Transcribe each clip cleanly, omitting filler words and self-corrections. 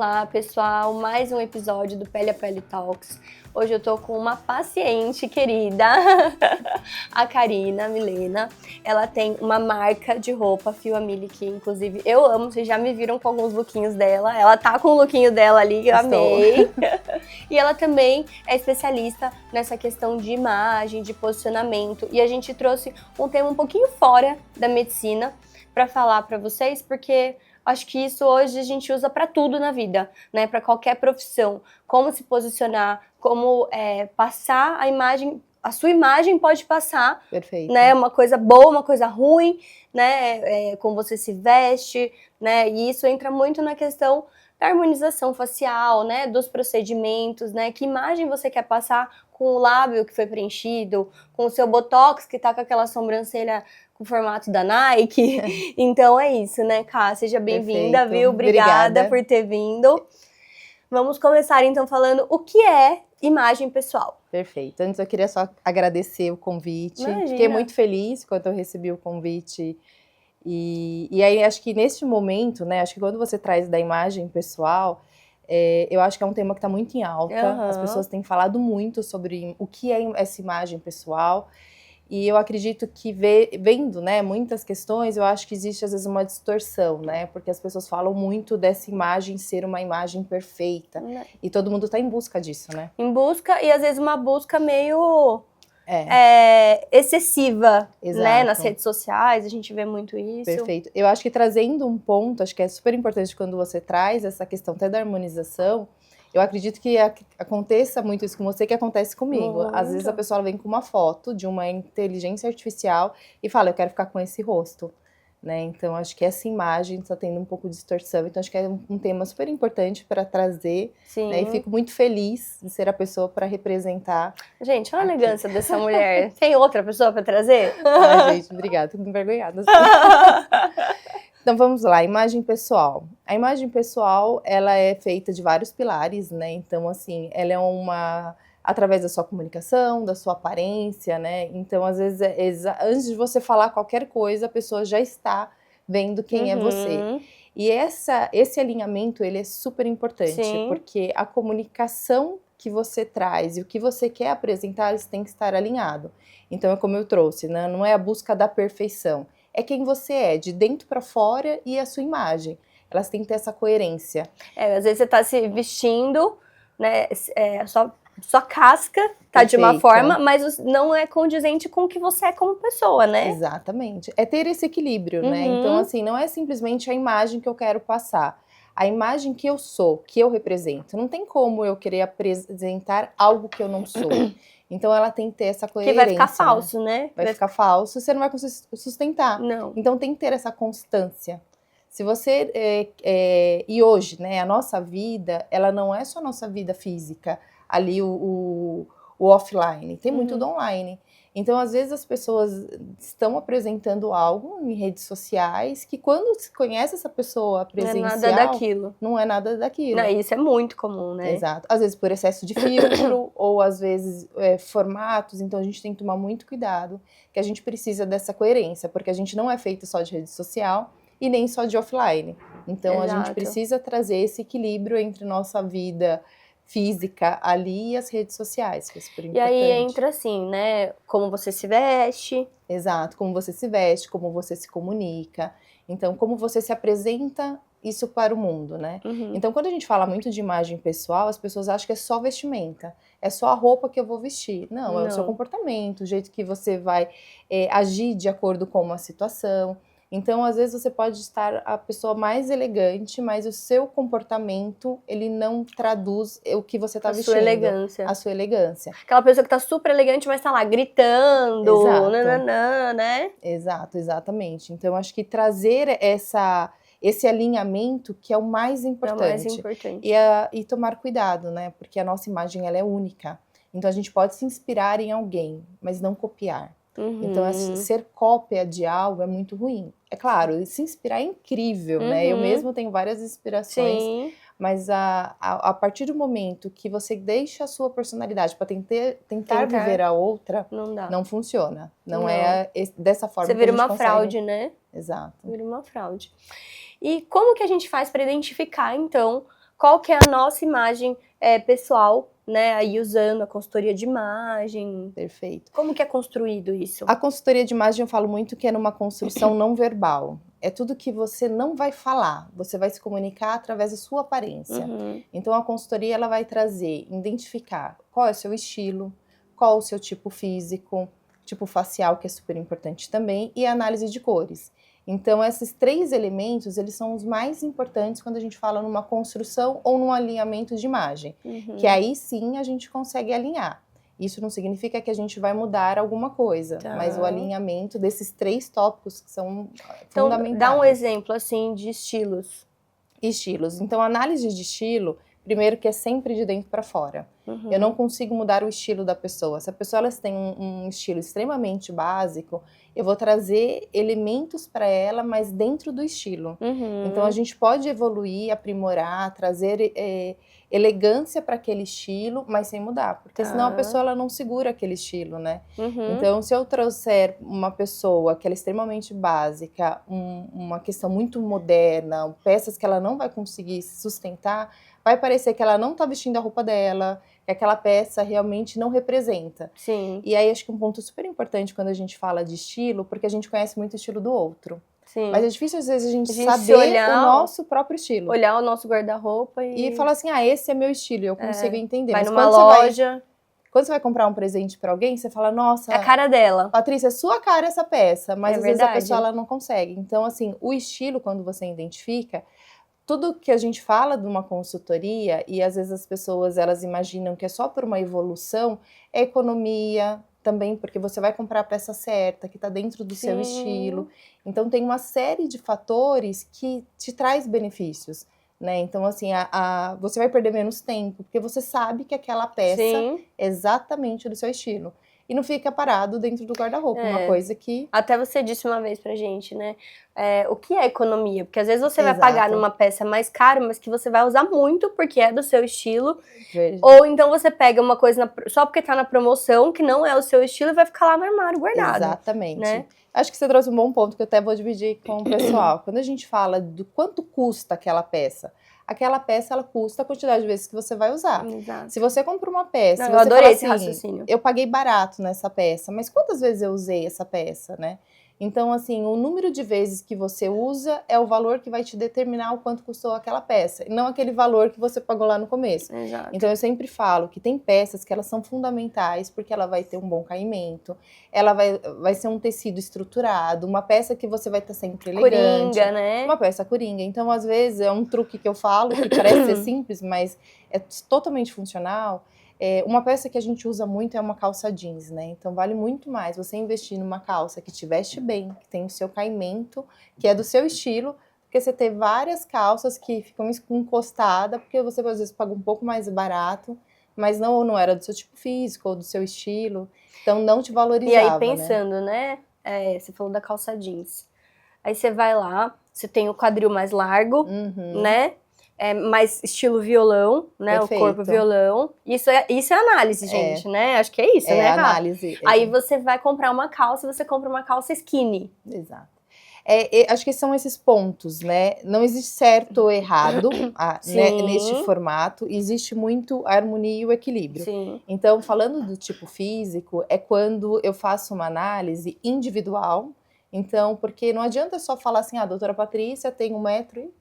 Olá, pessoal, mais um episódio do Pele a Pele Talks. Hoje eu tô com uma paciente querida, a Karina Milena. Ela tem uma marca de roupa, Feel a Mili, que inclusive eu amo, vocês já me viram com alguns lookinhos dela. Ela tá com o lookinho dela ali, que eu amei. E ela também é especialista nessa questão de imagem, de posicionamento. E a gente trouxe um tema um pouquinho fora da medicina para falar para vocês, porque acho que isso hoje a gente usa para tudo na vida, né? Para qualquer profissão. Como se posicionar, como passar a imagem. A sua imagem pode passar, Perfeito. Né? Uma coisa boa, uma coisa ruim, né? Como você se veste, né? E isso entra muito na questão da harmonização facial, né? Dos procedimentos, né? Que imagem você quer passar com o lábio que foi preenchido, com o seu botox que tá com aquela sobrancelha com o formato da Nike. Então é isso, né, Ká? Seja bem-vinda, viu? Obrigada por ter vindo. Vamos começar então falando o que é imagem pessoal. Perfeito. Antes eu queria só agradecer o convite. Imagina. Fiquei muito feliz quando eu recebi o convite. E aí acho que neste momento, né, acho que quando você traz da imagem pessoal, eu acho que é um tema que está muito em alta. Uhum. As pessoas têm falado muito sobre o que é essa imagem pessoal. E eu acredito que vendo, né, muitas questões, eu acho que existe às vezes uma distorção, né? Porque as pessoas falam muito dessa imagem ser uma imagem perfeita. E todo mundo está em busca disso, né? Em busca, e às vezes uma busca meio excessiva, Exato. Né? Nas redes sociais, a gente vê muito isso. Perfeito. Eu acho que trazendo um ponto, acho que é super importante quando você traz essa questão até da harmonização. Eu acredito que aconteça muito isso com você, que acontece comigo. Muito. Às vezes a pessoa vem com uma foto de uma inteligência artificial e fala, eu quero ficar com esse rosto. Né? Então, acho que essa imagem está tendo um pouco de distorção. Então, acho que é um tema super importante para trazer. Sim. Né? E fico muito feliz de ser a pessoa para representar. Gente, olha a elegância dessa mulher. Tem outra pessoa para trazer? Ai, gente, obrigada. Tô envergonhada. Então vamos lá, imagem pessoal. A imagem pessoal, ela é feita de vários pilares, né? Então, assim, ela é através da sua comunicação, da sua aparência, né? Então, às vezes, antes de você falar qualquer coisa, a pessoa já está vendo quem é você. E esse alinhamento, ele é super importante, Sim. porque a comunicação que você traz e o que você quer apresentar, eles têm que estar alinhado. Então, é como eu trouxe, né? Não é a busca da perfeição. É quem você é, de dentro para fora, e a sua imagem. Elas têm que ter essa coerência. Às vezes você tá se vestindo, né, sua casca tá Perfeito. De uma forma, mas não é condizente com o que você é como pessoa, né? Exatamente. É ter esse equilíbrio, né? Então, assim, não é simplesmente a imagem que eu quero passar. A imagem que eu sou, que eu represento. Não tem como eu querer apresentar algo que eu não sou. Então, ela tem que ter essa coerência. Que vai ficar falso, né? Vai ficar falso, você não vai conseguir sustentar. Não. Então, tem que ter essa constância. Se você... e hoje, né, a nossa vida, ela não é só a nossa vida física, ali o offline. Tem muito do online. Então, às vezes, as pessoas estão apresentando algo em redes sociais que quando se conhece essa pessoa presencial... Não é nada daquilo. Não é nada daquilo. Não, isso é muito comum, né? Exato. Às vezes por excesso de filtro, ou às vezes formatos. Então, a gente tem que tomar muito cuidado, que a gente precisa dessa coerência, porque a gente não é feito só de rede social e nem só de offline. Então, Exato. A gente precisa trazer esse equilíbrio entre nossa vida física ali e as redes sociais, que é super importante. E aí entra assim, né, como você se veste. Exato, como você se veste, como você se comunica. Então, como você se apresenta isso para o mundo, né? Então, quando a gente fala muito de imagem pessoal, as pessoas acham que é só vestimenta. É só a roupa que eu vou vestir. Não, é o seu comportamento, o jeito que você vai agir de acordo com uma situação. Então, às vezes, você pode estar a pessoa mais elegante, mas o seu comportamento, ele não traduz o que você está vestindo. A sua elegância. A sua elegância. Aquela pessoa que tá super elegante, mas tá lá gritando, Exato. nananã, né? Exato, exatamente. Então, acho que trazer esse alinhamento que é o mais importante. É o mais importante. E tomar cuidado, né? Porque a nossa imagem, ela é única. Então, a gente pode se inspirar em alguém, mas não copiar. Então, ser cópia de algo é muito ruim. É claro, se inspirar é incrível, né? Eu mesmo tenho várias inspirações. Sim. Mas a partir do momento que você deixa a sua personalidade para tentar viver a outra, não dá. Não funciona. Não é dessa forma você que vira a gente uma consegue. fraude, né? Exato. Vira uma fraude. E como que a gente faz para identificar, então, qual que é a nossa imagem pessoal, né? Aí usando a consultoria de imagem. Perfeito. Como que é construído isso? A consultoria de imagem eu falo muito que é numa construção não verbal. É tudo que você não vai falar, você vai se comunicar através da sua aparência. Então a consultoria ela vai trazer, identificar qual é o seu estilo, qual o seu tipo físico, tipo facial, que é super importante também, e a análise de cores. Então esses 3 elementos, eles são os mais importantes quando a gente fala numa construção ou num alinhamento de imagem, que aí sim a gente consegue alinhar. Isso não significa que a gente vai mudar alguma coisa, mas o alinhamento desses 3 tópicos que são fundamentais. Dá um exemplo, assim, de estilos. Estilos. Então, a análise de estilo, primeiro que é sempre de dentro para fora. Eu não consigo mudar o estilo da pessoa. Se a pessoa elas tem um estilo extremamente básico, eu vou trazer elementos para ela, mas dentro do estilo. Então, a gente pode evoluir, aprimorar, trazer elegância para aquele estilo, mas sem mudar. Porque senão a pessoa ela não segura aquele estilo, né? Então, se eu trouxer uma pessoa que ela é extremamente básica, uma questão muito moderna, peças que ela não vai conseguir sustentar, vai parecer que ela não está vestindo a roupa dela, que aquela peça realmente não representa. Sim. E aí acho que um ponto super importante quando a gente fala de estilo, porque a gente conhece muito o estilo do outro. Sim. Mas é difícil às vezes a gente saber o nosso próprio estilo. Olhar o nosso guarda-roupa e falar assim, esse é meu estilo, eu consigo entender. Vai mas numa loja. Quando você vai comprar um presente pra alguém, você fala, nossa... É a cara dela. Patrícia, é sua cara essa peça. Mas às vezes a verdade. pessoa ela não consegue. Então, assim, o estilo, quando você identifica... Tudo que a gente fala de uma consultoria, e às vezes as pessoas elas imaginam que é só por uma evolução, é economia também, porque você vai comprar a peça certa, que está dentro do seu estilo. Então tem uma série de fatores que te traz benefícios, né? Então assim, você vai perder menos tempo, porque você sabe que aquela peça é exatamente do seu estilo. E não fica parado dentro do guarda-roupa, uma coisa que... Até você disse uma vez pra gente, né? O que é economia? Porque às vezes você vai pagar numa peça mais cara, mas que você vai usar muito porque é do seu estilo. Ou então você pega uma coisa só porque tá na promoção, que não é o seu estilo, e vai ficar lá no armário guardado. Exatamente. Né? Acho que você trouxe um bom ponto que eu até vou dividir com o pessoal. Quando a gente fala do quanto custa aquela peça ela custa a quantidade de vezes que você vai usar. Exato. Se você compra uma peça, eu você adorei fala esse raciocínio. Eu paguei barato nessa peça, mas quantas vezes eu usei essa peça, né? Então, assim, o número de vezes que você usa é o valor que vai te determinar o quanto custou aquela peça, e não aquele valor que você pagou lá no começo. Exato. Então, eu sempre falo que tem peças que elas são fundamentais, porque ela vai ter um bom caimento, ela vai ser um tecido estruturado, uma peça que você vai estar sempre elegante. Coringa, né? Uma peça coringa. Então, às vezes, é um truque que eu falo, que parece ser simples, mas é totalmente funcional. Uma peça que a gente usa muito é uma calça jeans, né? Então vale muito mais você investir numa calça que te veste bem, que tem o seu caimento, que é do seu estilo, porque você ter várias calças que ficam encostadas, porque você às vezes paga um pouco mais barato, mas não era do seu tipo físico ou do seu estilo, então não te valorizava. E aí pensando, né? Você falou da calça jeans. Aí você vai lá, você tem o quadril mais largo, né? Mais estilo violão, né? Perfeito. O corpo violão. Isso é análise, gente, né? Acho que é isso, né? Análise. Aí você vai comprar uma calça, você compra uma calça skinny. Exato. Acho que são esses pontos, né? Não existe certo ou errado né, neste formato. Existe muito a harmonia e o equilíbrio. Sim. Então, falando do tipo físico, é quando eu faço uma análise individual. Então, porque não adianta só falar assim, a doutora Patrícia tem 1,62 m.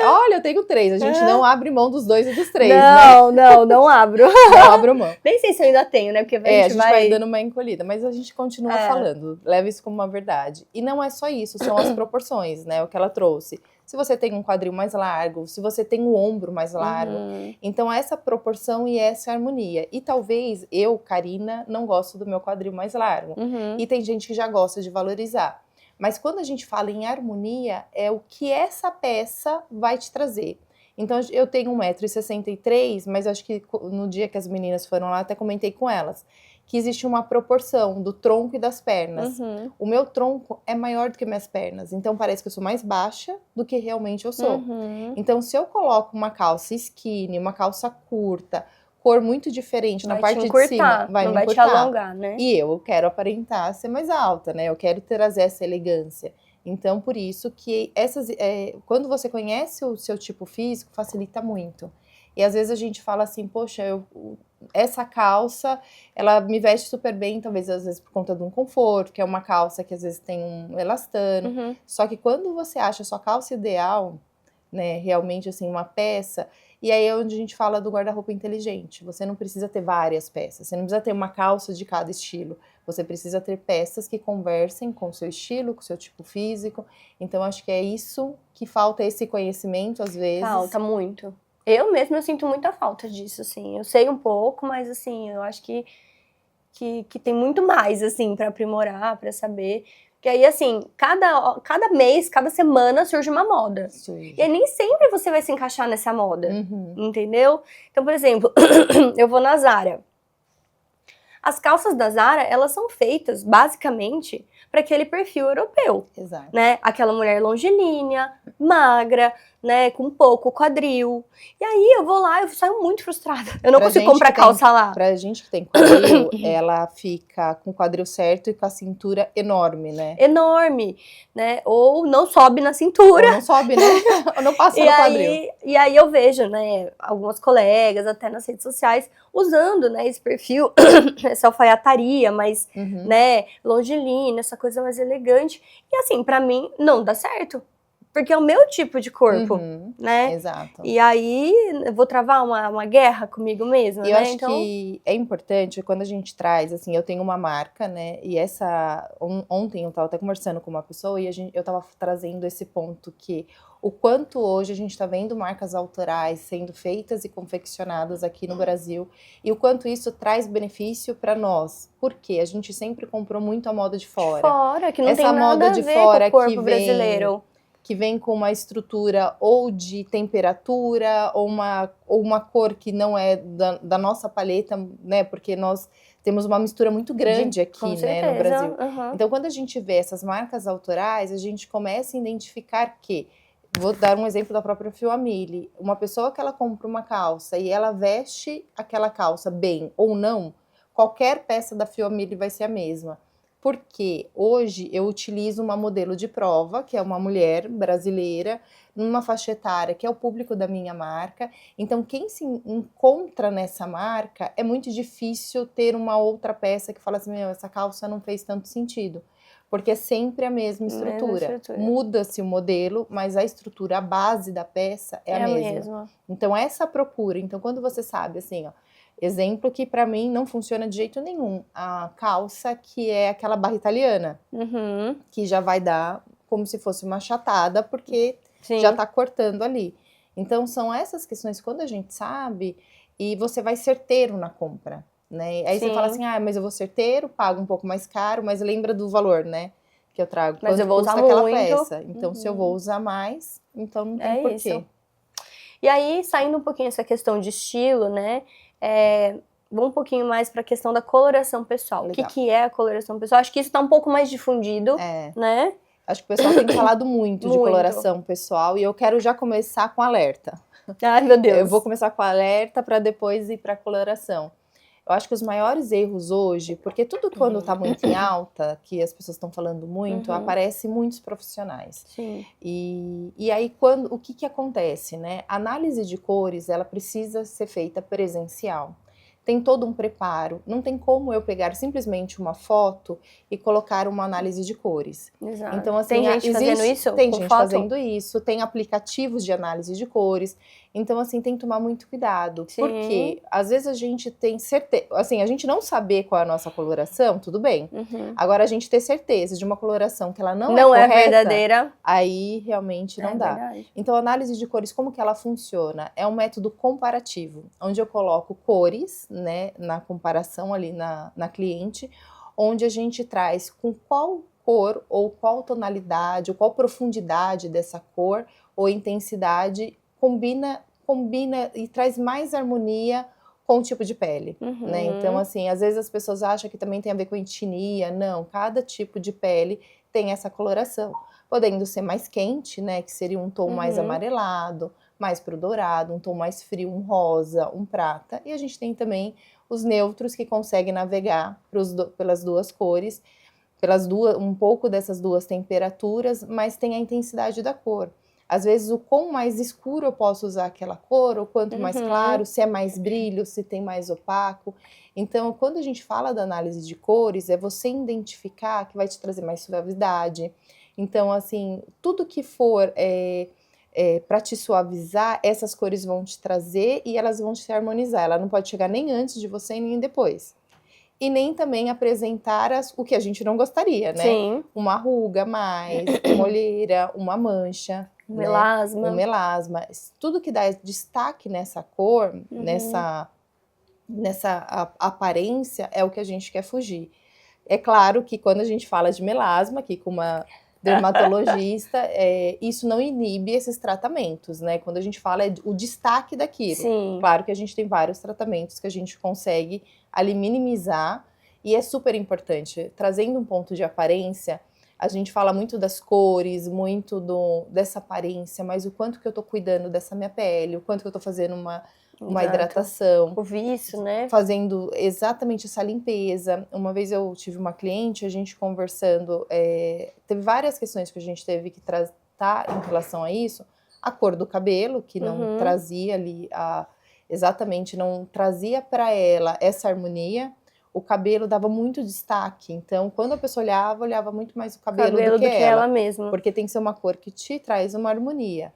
Olha, eu tenho 3. A gente não abre mão dos 2 e dos 3, não, né? Não abro. Não abro mão. Nem sei se eu ainda tenho, né? Porque a gente vai dando uma encolhida, mas a gente continua falando. Leva isso como uma verdade. E não é só isso, são as proporções, né? O que ela trouxe. Se você tem um quadril mais largo, se você tem um ombro mais largo. Então, essa proporção e essa harmonia. E talvez eu, Karina, não gosto do meu quadril mais largo. E tem gente que já gosta de valorizar. Mas quando a gente fala em harmonia, é o que essa peça vai te trazer. Então, eu tenho 1,63 m, mas acho que no dia que as meninas foram lá, até comentei com elas, que existe uma proporção do tronco e das pernas. O meu tronco é maior do que minhas pernas, então parece que eu sou mais baixa do que realmente eu sou. Então, se eu coloco uma calça skinny, uma calça curta, cor muito diferente na parte de cima, não vai te alongar, né? E eu quero aparentar ser mais alta, né? Eu quero trazer essa elegância. Então, por isso que quando você conhece o seu tipo físico, facilita muito. E às vezes a gente fala assim, poxa, essa calça, ela me veste super bem, talvez às vezes por conta de um conforto, que é uma calça que às vezes tem um elastano. Só que quando você acha a sua calça ideal, né, realmente assim, uma peça, e aí é onde a gente fala do guarda-roupa inteligente. Você não precisa ter várias peças, você não precisa ter uma calça de cada estilo. Você precisa ter peças que conversem com o seu estilo, com o seu tipo físico. Então, acho que é isso que falta, esse conhecimento, às vezes. Falta muito. Eu mesma eu sinto muita falta disso, assim. Eu sei um pouco, mas, assim, eu acho que tem muito mais, assim, pra aprimorar, pra saber. Porque aí, assim, cada mês, cada semana surge uma moda. Surge. E aí nem sempre você vai se encaixar nessa moda, entendeu? Então, por exemplo, eu vou na Zara. As calças da Zara, elas são feitas, basicamente, para aquele perfil europeu. Exato. Né? Aquela mulher longilínea, magra, né? Com pouco quadril. E aí eu vou lá, eu saio muito frustrada. Eu não consigo comprar calça lá. Pra gente que tem quadril, ela fica com o quadril certo e com a cintura enorme, né? Enorme, né? Ou não sobe na cintura. Ou não sobe, né? Ou não passa no quadril. E aí eu vejo, né, algumas colegas, até nas redes sociais, usando, né, esse perfil, essa alfaiataria mais, né, longilínea, essa coisa mais elegante. E assim, pra mim, não dá certo. Porque é o meu tipo de corpo, né? Exato. E aí, eu vou travar uma guerra comigo mesma, eu né? acho que é importante quando a gente traz, assim, eu tenho uma marca, né? E ontem eu tava até conversando com uma pessoa e eu tava trazendo esse ponto que o quanto hoje a gente tá vendo marcas autorais sendo feitas e confeccionadas aqui no Brasil e o quanto isso traz benefício para nós. Porque a gente sempre comprou muito a moda de fora. Que não essa tem moda nada de a ver fora com o corpo brasileiro. Que vem com uma estrutura ou de temperatura ou uma cor que não é da nossa paleta, né? Porque nós temos uma mistura muito grande aqui, né, no Brasil. Então, quando a gente vê essas marcas autorais, a gente começa a identificar que, vou dar um exemplo da própria Fio Amili, uma pessoa que ela compra uma calça e ela veste aquela calça bem ou não, qualquer peça da Fio Amili vai ser a mesma. Porque hoje eu utilizo uma modelo de prova, que é uma mulher brasileira, numa faixa etária, que é o público da minha marca. Então, quem se encontra nessa marca, é muito difícil ter uma outra peça que fala assim, meu, essa calça não fez tanto sentido. Porque é sempre a mesma estrutura. Muda-se o modelo, mas a estrutura, a base da peça é a mesma. Então, essa procura. Então, quando você sabe, assim, ó, exemplo que pra mim não funciona de jeito nenhum. A calça que é aquela barra italiana. Que já vai dar como se fosse uma achatada, porque já tá cortando ali. Então são essas questões quando a gente sabe e você vai certeiro na compra, né? Aí você fala assim, mas eu vou certeiro, pago um pouco mais caro, mas lembra do valor, né? Que eu trago. Mas eu vou usar aquela muito. peça. Então se eu vou usar mais, então não tem porquê. Isso. E aí, saindo um pouquinho dessa questão de estilo, né? Vamos um pouquinho mais para a questão da coloração pessoal. Legal. O que é a coloração pessoal? Acho que isso está um pouco mais difundido, né? Acho que o pessoal tem falado muito de coloração pessoal e eu quero já começar com alerta. Ai, meu Deus. Eu vou começar com alerta para depois ir para coloração. Eu acho que os maiores erros hoje, porque tudo quando está muito em alta, que as pessoas estão falando muito, aparece muitos profissionais. Sim. E aí, o que acontece, né? A análise de cores, ela precisa ser feita presencial. Tem todo um preparo. Não tem como eu pegar simplesmente uma foto e colocar uma análise de cores. Exato. Então, assim, tem gente fazendo isso? Tem gente fazendo isso, tem aplicativos de análise de cores. Então, assim, tem que tomar muito cuidado. Sim. Porque, às vezes, a gente tem certeza... Assim, a gente não saber qual é a nossa coloração, tudo bem. Agora, a gente ter certeza de uma coloração que ela não é correta, verdadeira, aí realmente não dá. Verdade. Então, a análise de cores, como que ela funciona? É um método comparativo, onde eu coloco cores, né, na comparação ali na cliente, onde a gente traz com qual cor ou qual tonalidade ou qual profundidade dessa cor ou intensidade combina e traz mais harmonia com o tipo de pele, né? Então, assim, às vezes as pessoas acham que também tem a ver com etnia. Não, cada tipo de pele tem essa coloração. Podendo ser mais quente, né, que seria um tom mais amarelado, mais pro dourado, um tom mais frio, um rosa, um prata. E a gente tem também os neutros que conseguem navegar pelas duas cores. pelas duas, um pouco dessas duas temperaturas, mas tem a intensidade da cor. Às vezes, o quão mais escuro eu posso usar aquela cor, ou quanto mais claro, se é mais brilho, se tem mais opaco. Então, quando a gente fala da análise de cores, é você identificar que vai te trazer mais suavidade. Então, assim, tudo que for para te suavizar, essas cores vão te trazer e elas vão te harmonizar. Ela não pode chegar nem antes de você e nem depois. E nem também apresentar o que a gente não gostaria, né? Sim. Uma ruga mais, uma olheira, uma mancha. Um melasma. Né? Um melasma. Tudo que dá destaque nessa cor, nessa aparência, é o que a gente quer fugir. É claro que quando a gente fala de melasma, aqui com uma dermatologista, isso não inibe esses tratamentos, né? Quando a gente fala o destaque daquilo. Sim. Claro que a gente tem vários tratamentos que a gente consegue ali minimizar, e é super importante. Trazendo um ponto de aparência, a gente fala muito das cores, muito dessa aparência, mas o quanto que eu tô cuidando dessa minha pele, o quanto que eu tô fazendo uma hidratação. O viço, né? Fazendo exatamente essa limpeza. Uma vez eu tive uma cliente, a gente conversando, teve várias questões que a gente teve que tratar em relação a isso. A cor do cabelo, que não trazia ali exatamente, não trazia para ela essa harmonia. O cabelo dava muito destaque, então quando a pessoa olhava muito mais o cabelo do que ela mesma. Porque tem que ser uma cor que te traz uma harmonia.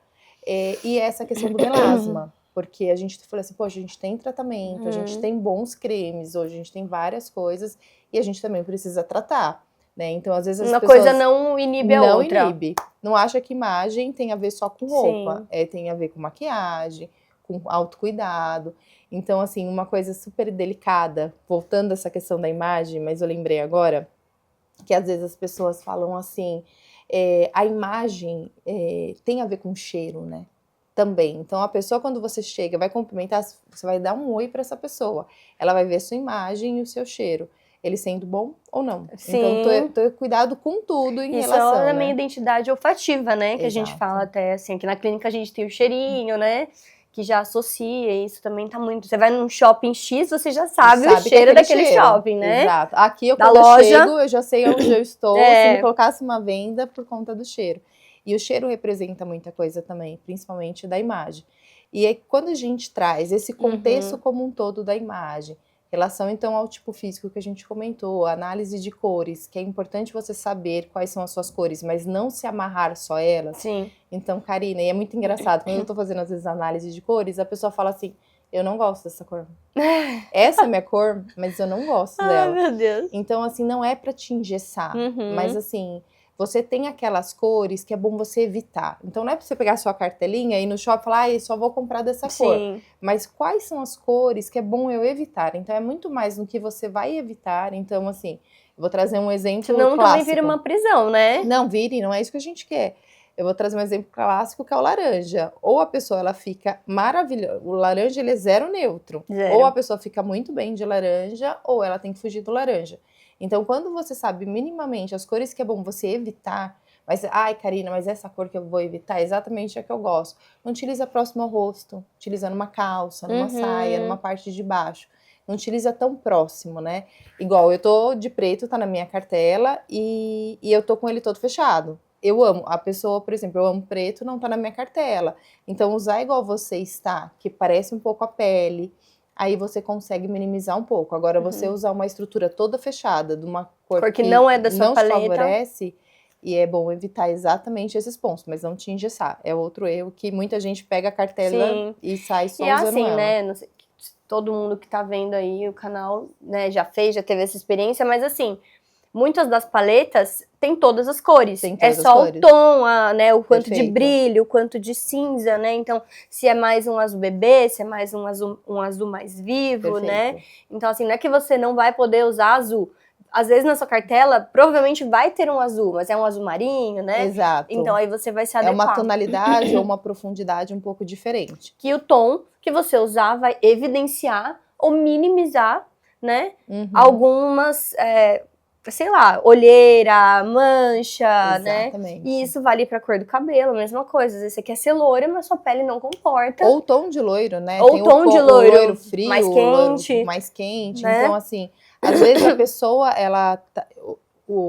E essa questão do melasma, porque a gente falou assim, poxa, a gente tem tratamento, a gente tem bons cremes, hoje a gente tem várias coisas, e a gente também precisa tratar, né? Então, às vezes uma coisa não inibe a outra. Não inibe. Não acha que imagem tem a ver só com roupa, tem a ver com maquiagem, com autocuidado. Então, assim, uma coisa super delicada, voltando a essa questão da imagem, mas eu lembrei agora, que às vezes as pessoas falam assim, a imagem tem a ver com cheiro, né? Também. Então, a pessoa, quando você chega, vai cumprimentar, você vai dar um oi para essa pessoa. Ela vai ver a sua imagem e o seu cheiro. Ele sendo bom ou não. Sim. Então, tô cuidado com tudo em isso relação, é a né? minha identidade olfativa, né? Que Exato. A gente fala até, assim, que na clínica a gente tem o cheirinho, né? Que já associa, isso também tá muito... Você vai num shopping X, você já sabe o cheiro daquele shopping, né? Exato. Aqui, quando eu chego, eu já sei onde eu estou, se me colocasse uma venda por conta do cheiro. E o cheiro representa muita coisa também, principalmente da imagem. E aí, quando a gente traz esse contexto como um todo da imagem, relação então ao tipo físico que a gente comentou, análise de cores, que é importante você saber quais são as suas cores, mas não se amarrar só a elas. Sim. Então, Karina, e é muito engraçado, quando eu tô fazendo às vezes análise de cores, a pessoa fala assim, eu não gosto dessa cor. Essa é minha cor, mas eu não gosto dela. Ai, meu Deus. Então, assim, não é pra te engessar, mas assim... Você tem aquelas cores que é bom você evitar. Então, não é pra você pegar a sua cartelinha e ir no shopping e falar, só vou comprar dessa cor. Mas quais são as cores que é bom eu evitar? Então, é muito mais no que você vai evitar. Então, assim, eu vou trazer um exemplo Senão clássico. também vira uma prisão, né? Não, não é isso que a gente quer. Eu vou trazer um exemplo clássico que é o laranja. Ou a pessoa, ela fica maravilhosa. O laranja, ele é zero neutro. Ou a pessoa fica muito bem de laranja, ou ela tem que fugir do laranja. Então, quando você sabe minimamente as cores que é bom você evitar, mas, Karina, mas essa cor que eu vou evitar é exatamente a que eu gosto. Não utiliza próximo ao rosto, utiliza numa calça, numa saia, numa parte de baixo. Não utiliza tão próximo, né? Igual, eu tô de preto, tá na minha cartela, e eu tô com ele todo fechado. Eu amo, a pessoa, por exemplo, eu amo preto, não tá na minha cartela. Então, usar igual você está, que parece um pouco a pele, aí você consegue minimizar um pouco. Agora, você usar uma estrutura toda fechada, de uma cor que não é da sua paleta, não te favorece, e é bom evitar exatamente esses pontos, mas não te engessar. É outro erro que muita gente pega a cartela e sai só usando assim, ela. Né? Não sei, todo mundo que tá vendo aí o canal, né, já teve essa experiência, mas assim, muitas das paletas tem todas as cores. É só o tom, né, o quanto de brilho, o quanto de cinza, né? Então, se é mais um azul bebê, se é mais um azul mais vivo, né? Então, assim, não é que você não vai poder usar azul. Às vezes, na sua cartela, provavelmente vai ter um azul, mas é um azul marinho, né? Exato. Então, aí você vai se adequar. É uma tonalidade ou uma profundidade um pouco diferente. Que o tom que você usar vai evidenciar ou minimizar, né? Algumas... sei lá, olheira, mancha, exatamente, né? E isso vale pra cor do cabelo, a mesma coisa. Às vezes você quer ser loira, mas sua pele não comporta. Ou tom de loiro, né? Ou tom de loiro, loiro frio, mais quente. Mais quente. Né? Então, assim, às vezes a pessoa,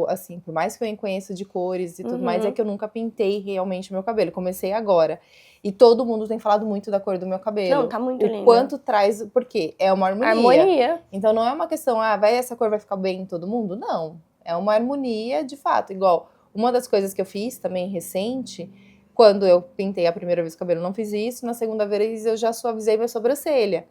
assim, por mais que eu conheça de cores e tudo mais, é que eu nunca pintei realmente meu cabelo. Comecei agora. E todo mundo tem falado muito da cor do meu cabelo. Não, tá muito lindo. O quanto traz, porque é uma harmonia. Harmonia. Então não é uma questão, essa cor vai ficar bem em todo mundo? Não. É uma harmonia de fato. Igual, uma das coisas que eu fiz também recente, quando eu pintei a primeira vez o cabelo, eu não fiz isso. Na segunda vez eu já suavizei minha sobrancelha.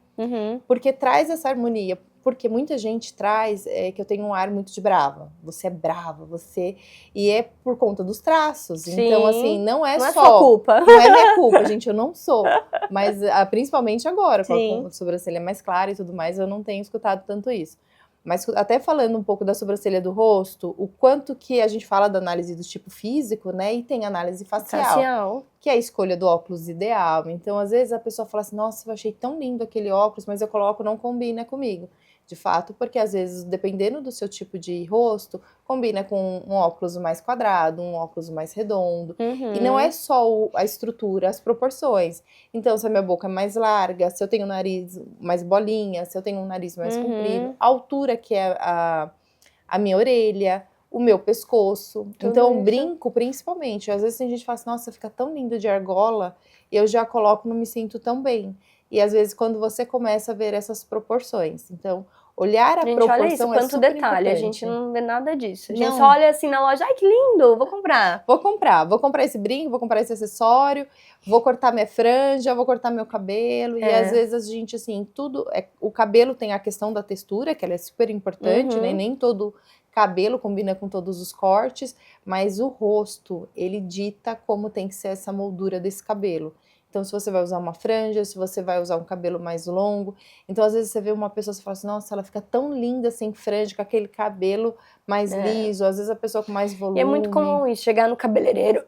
Porque traz essa harmonia. Porque muita gente traz que eu tenho um ar muito de brava. Você é brava, você... E é por conta dos traços. Sim. Então, assim, não é Não só... é sua culpa. Não é minha culpa, gente, eu não sou. Mas, principalmente agora, com a sobrancelha mais clara e tudo mais, eu não tenho escutado tanto isso. Mas até falando um pouco da sobrancelha do rosto, o quanto que a gente fala da análise do tipo físico, né? E tem análise facial. Que é a escolha do óculos ideal. Então, às vezes, a pessoa fala assim, nossa, eu achei tão lindo aquele óculos, mas eu coloco, não combina comigo. De fato, porque às vezes, dependendo do seu tipo de rosto, combina com um óculos mais quadrado, um óculos mais redondo. E não é só a estrutura, as proporções. Então, se a minha boca é mais larga, se eu tenho o nariz mais bolinha, se eu tenho um nariz mais comprido, a altura que é a minha orelha, o meu pescoço. Tudo então, isso. brinco principalmente. Às vezes tem gente que fala assim, nossa, fica tão lindo de argola, e eu já coloco, não me sinto tão bem. E às vezes quando você começa a ver essas proporções. Então, olhar a proporção olha isso, quanto super detalhe. importante. A gente não vê nada disso. A gente Não. só olha assim na loja, ai que lindo, vou comprar. Vou comprar esse brinco, vou comprar esse acessório, vou cortar minha franja, vou cortar meu cabelo. E às vezes a gente, assim, tudo... o cabelo tem a questão da textura, que ela é super importante, né? Nem todo cabelo combina com todos os cortes, mas o rosto, ele dita como tem que ser essa moldura desse cabelo. Então, se você vai usar uma franja, se você vai usar um cabelo mais longo. Então, às vezes, você vê uma pessoa e fala assim, nossa, ela fica tão linda sem franja, com aquele cabelo mais liso. Às vezes, a pessoa com mais volume. E é muito comum isso, chegar no cabeleireiro,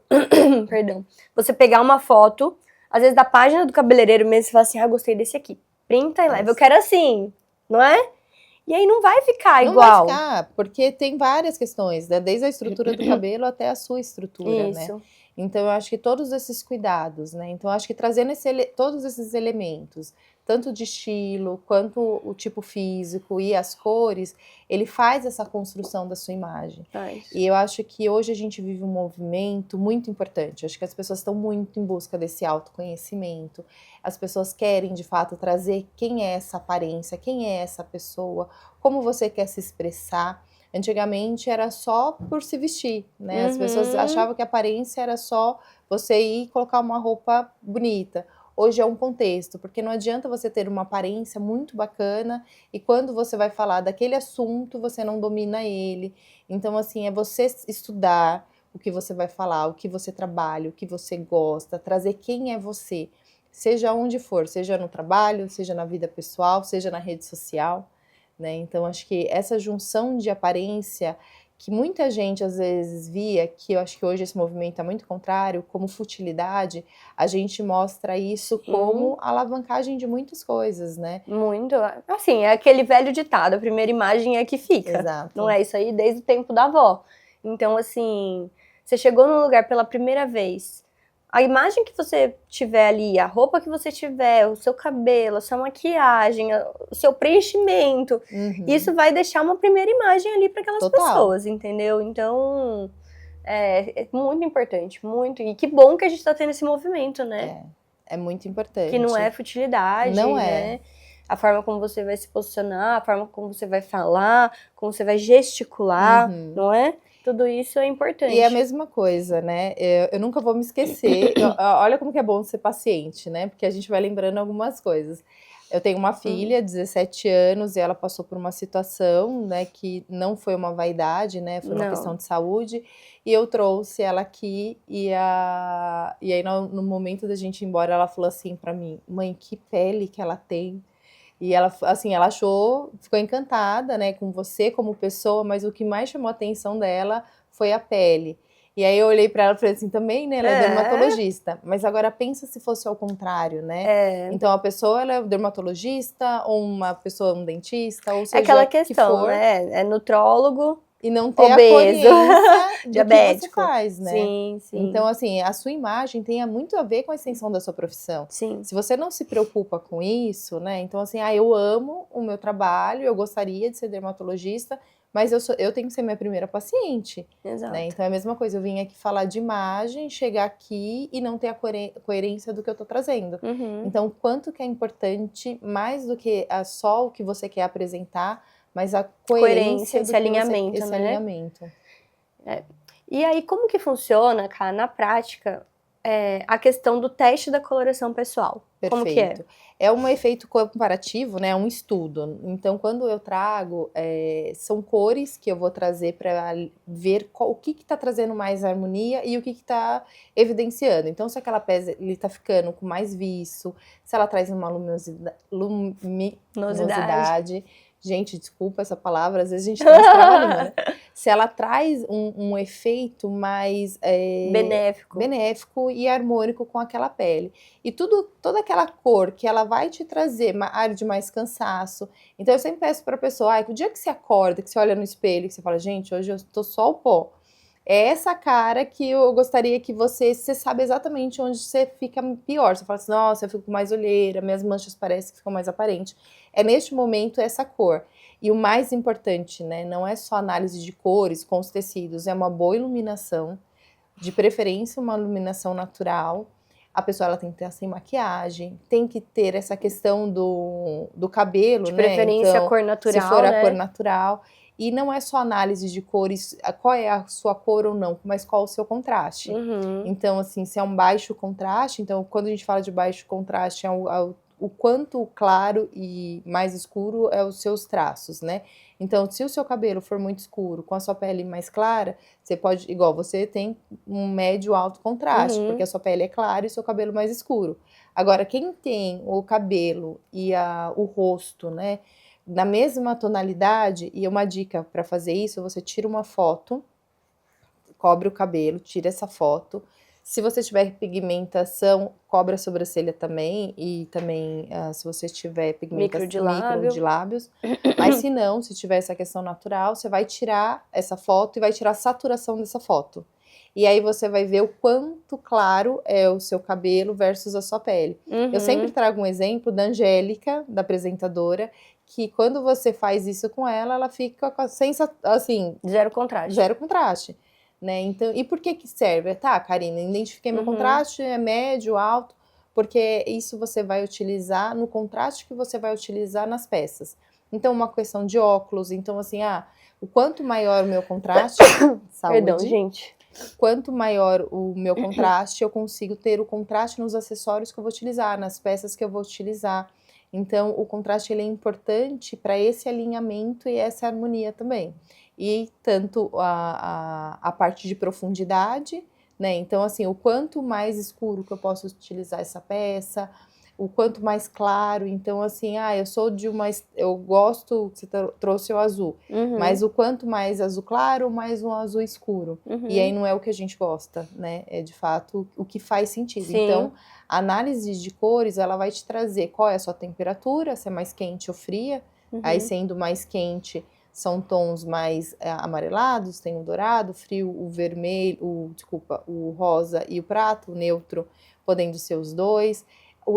perdão, você pegar uma foto, às vezes da página do cabeleireiro mesmo, e falar assim, gostei desse aqui. Printa e leva, eu quero assim, não é? E aí não vai ficar igual. Não vai ficar, porque tem várias questões, né? Desde a estrutura do cabelo até a sua estrutura, né? Então, eu acho que todos esses cuidados, né? Então, eu acho que trazendo todos esses elementos, tanto de estilo, quanto o tipo físico e as cores, ele faz essa construção da sua imagem. E eu acho que hoje a gente vive um movimento muito importante. Acho que as pessoas estão muito em busca desse autoconhecimento. As pessoas querem, de fato, trazer quem é essa aparência, quem é essa pessoa, como você quer se expressar. Antigamente era só por se vestir, né? As pessoas achavam que a aparência era só você ir e colocar uma roupa bonita. Hoje é um contexto, porque não adianta você ter uma aparência muito bacana e quando você vai falar daquele assunto, você não domina ele. Então, assim, é você estudar o que você vai falar, o que você trabalha, o que você gosta, trazer quem é você, seja onde for, seja no trabalho, seja na vida pessoal, seja na rede social. Né? Então, acho que essa junção de aparência, que muita gente às vezes via, que eu acho que hoje esse movimento é muito contrário, como futilidade, a gente mostra isso como alavancagem de muitas coisas, né? Muito. Assim, é aquele velho ditado, a primeira imagem é que fica. Exato. Não é isso aí desde o tempo da avó. Então, assim, você chegou num lugar pela primeira vez, a imagem que você tiver ali, a roupa que você tiver, o seu cabelo, a sua maquiagem, o seu preenchimento, isso vai deixar uma primeira imagem ali para aquelas pessoas, entendeu? Então, é muito importante, muito. E que bom que a gente tá tendo esse movimento, né? É muito importante. Que não é futilidade, não né? A forma como você vai se posicionar, a forma como você vai falar, como você vai gesticular, não é? Tudo isso é importante. E é a mesma coisa, né? Eu nunca vou me esquecer. Olha como que é bom ser paciente, né? Porque a gente vai lembrando algumas coisas. Eu tenho uma filha, 17 anos, e ela passou por uma situação, né, que não foi uma vaidade, né? Foi uma questão de saúde. E eu trouxe ela aqui, e aí no momento da gente ir embora, ela falou assim pra mim, mãe, que pele que ela tem. E ela, assim, ela achou, ficou encantada, né, com você como pessoa, mas o que mais chamou a atenção dela foi a pele. E aí eu olhei pra ela e falei assim, também, né, ela é dermatologista. Mas agora pensa se fosse ao contrário, né? Então a pessoa, ela é dermatologista, ou uma pessoa, um dentista, ou seja, aquela questão, que for. né, é nutrólogo e não ter obeso, a coerência do diabético. que você faz, né? Sim, sim. Então, assim, a sua imagem tem muito a ver com a extensão da sua profissão. Sim. Se você não se preocupa com isso, né? Então, assim, eu amo o meu trabalho, eu gostaria de ser dermatologista, mas eu tenho que ser minha primeira paciente. Exato. Né? Então, é a mesma coisa, eu vim aqui falar de imagem, chegar aqui e não ter a coerência do que eu tô trazendo. Então, quanto que é importante, mais do que só o que você quer apresentar, mas a coerência esse alinhamento, esse alinhamento. E aí, como que funciona, cara, na prática, a questão do teste da coloração pessoal? Perfeito. Como que é? É um efeito comparativo, né? É um estudo. Então, quando eu trago, são cores que eu vou trazer para ver o que está trazendo mais harmonia e o que está evidenciando. Então, se aquela pele está ficando com mais viço, se ela traz uma luminosidade. Gente, desculpa essa palavra, às vezes a gente tem que trabalhar, né? Se ela traz um efeito mais benéfico e harmônico com aquela pele. E toda aquela cor que ela vai te trazer área de mais cansaço. Então eu sempre peço para a pessoa, o dia que você acorda, que você olha no espelho, que você fala, gente, hoje eu tô só o pó. É essa cara que eu gostaria que você sabe exatamente onde você fica pior. Você fala assim, nossa, eu fico com mais olheira, minhas manchas parecem que ficam mais aparentes. É neste momento essa cor. E o mais importante, né, não é só análise de cores com os tecidos, é uma boa iluminação, de preferência uma iluminação natural. A pessoa ela tem que estar sem maquiagem, tem que ter essa questão do cabelo, de né? preferência então, a cor natural, se for né? a cor natural. E não é só análise de cores, qual é a sua cor ou não, mas qual o seu contraste. Então, assim, se é um baixo contraste, então quando a gente fala de baixo contraste, o quanto claro e mais escuro é os seus traços, né? Então, se o seu cabelo for muito escuro, com a sua pele mais clara, você pode, igual você tem um médio alto contraste, porque a sua pele é clara e o seu cabelo mais escuro. Agora, quem tem o cabelo e o rosto, né, na mesma tonalidade, e uma dica para fazer isso, você tira uma foto, cobre o cabelo, tira essa foto. Se você tiver pigmentação, cobre a sobrancelha também, e também se você tiver pigmentação micro de lábios. Mas se não, se tiver essa questão natural, você vai tirar essa foto e vai tirar a saturação dessa foto. E aí você vai ver o quanto claro é o seu cabelo versus a sua pele. Eu sempre trago um exemplo da Angélica, da apresentadora, que quando você faz isso com ela, ela fica sem, assim... Zero contraste. Zero contraste. Né? Então, e por que serve? Tá, Karina, identifiquei meu contraste, é médio, alto, porque isso você vai utilizar no contraste que você vai utilizar nas peças. Então, uma questão de óculos, então assim, o quanto maior o meu contraste, saúde, perdão, gente. Quanto maior o meu contraste, eu consigo ter o contraste nos acessórios que eu vou utilizar, nas peças que eu vou utilizar. Então, o contraste ele é importante para esse alinhamento e essa harmonia também. E tanto a parte de profundidade, né? Então, assim, o quanto mais escuro que eu posso utilizar essa peça, o quanto mais claro. Então, assim, eu gosto, você trouxe o azul, mas o quanto mais azul claro, mais um azul escuro. E aí não é o que a gente gosta, né? É de fato o que faz sentido. Sim. Então, a análise de cores, ela vai te trazer qual é a sua temperatura, se é mais quente ou fria. Aí, sendo mais quente, são tons mais amarelados, tem o dourado, o frio, o vermelho, o rosa e o prato, o neutro, podendo ser os dois.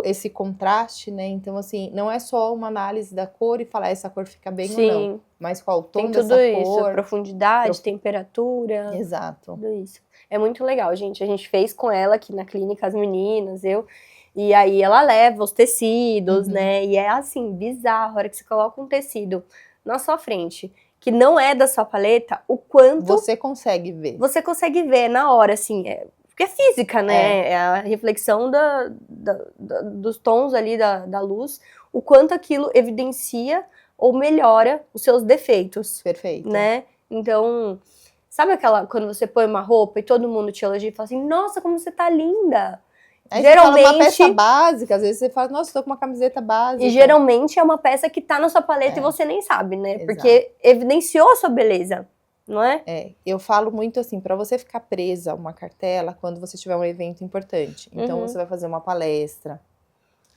Esse contraste, né? Então, assim, não é só uma análise da cor e falar essa cor fica bem ou não, mas qual o tom dessa cor. Tem tudo isso, profundidade, temperatura. Exato. Tudo isso. É muito legal, gente. A gente fez com ela aqui na clínica, as meninas, e aí ela leva os tecidos, né? E é assim, bizarro, a hora que você coloca um tecido na sua frente, que não é da sua paleta, o quanto... Você consegue ver. Você consegue ver na hora, assim, porque é física, né? É a reflexão dos tons ali da luz, o quanto aquilo evidencia ou melhora os seus defeitos. Perfeito. Né? Então, sabe quando você põe uma roupa e todo mundo te elogia e fala assim, nossa, como você tá linda. Aí geralmente, você fala uma peça básica, às vezes você fala, nossa, tô com uma camiseta básica. E geralmente é uma peça que tá na sua paleta e você nem sabe, né? Exato. Porque evidenciou a sua beleza. Não é? Eu falo muito assim, para você ficar presa a uma cartela quando você tiver um evento importante. Então, você vai fazer uma palestra,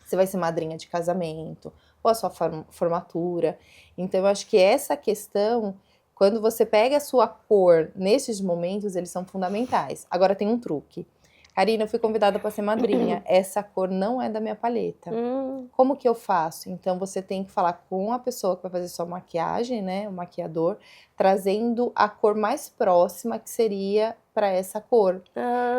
você vai ser madrinha de casamento, ou a sua formatura. Então, eu acho que essa questão Quando você pega a sua cor, nesses momentos, eles são fundamentais. Agora tem um truque. Karina, eu fui convidada para ser madrinha. Essa cor não é da minha paleta. Como que eu faço? Então, você tem que falar com a pessoa que vai fazer sua maquiagem, né? O maquiador, trazendo a cor mais próxima que seria para essa cor.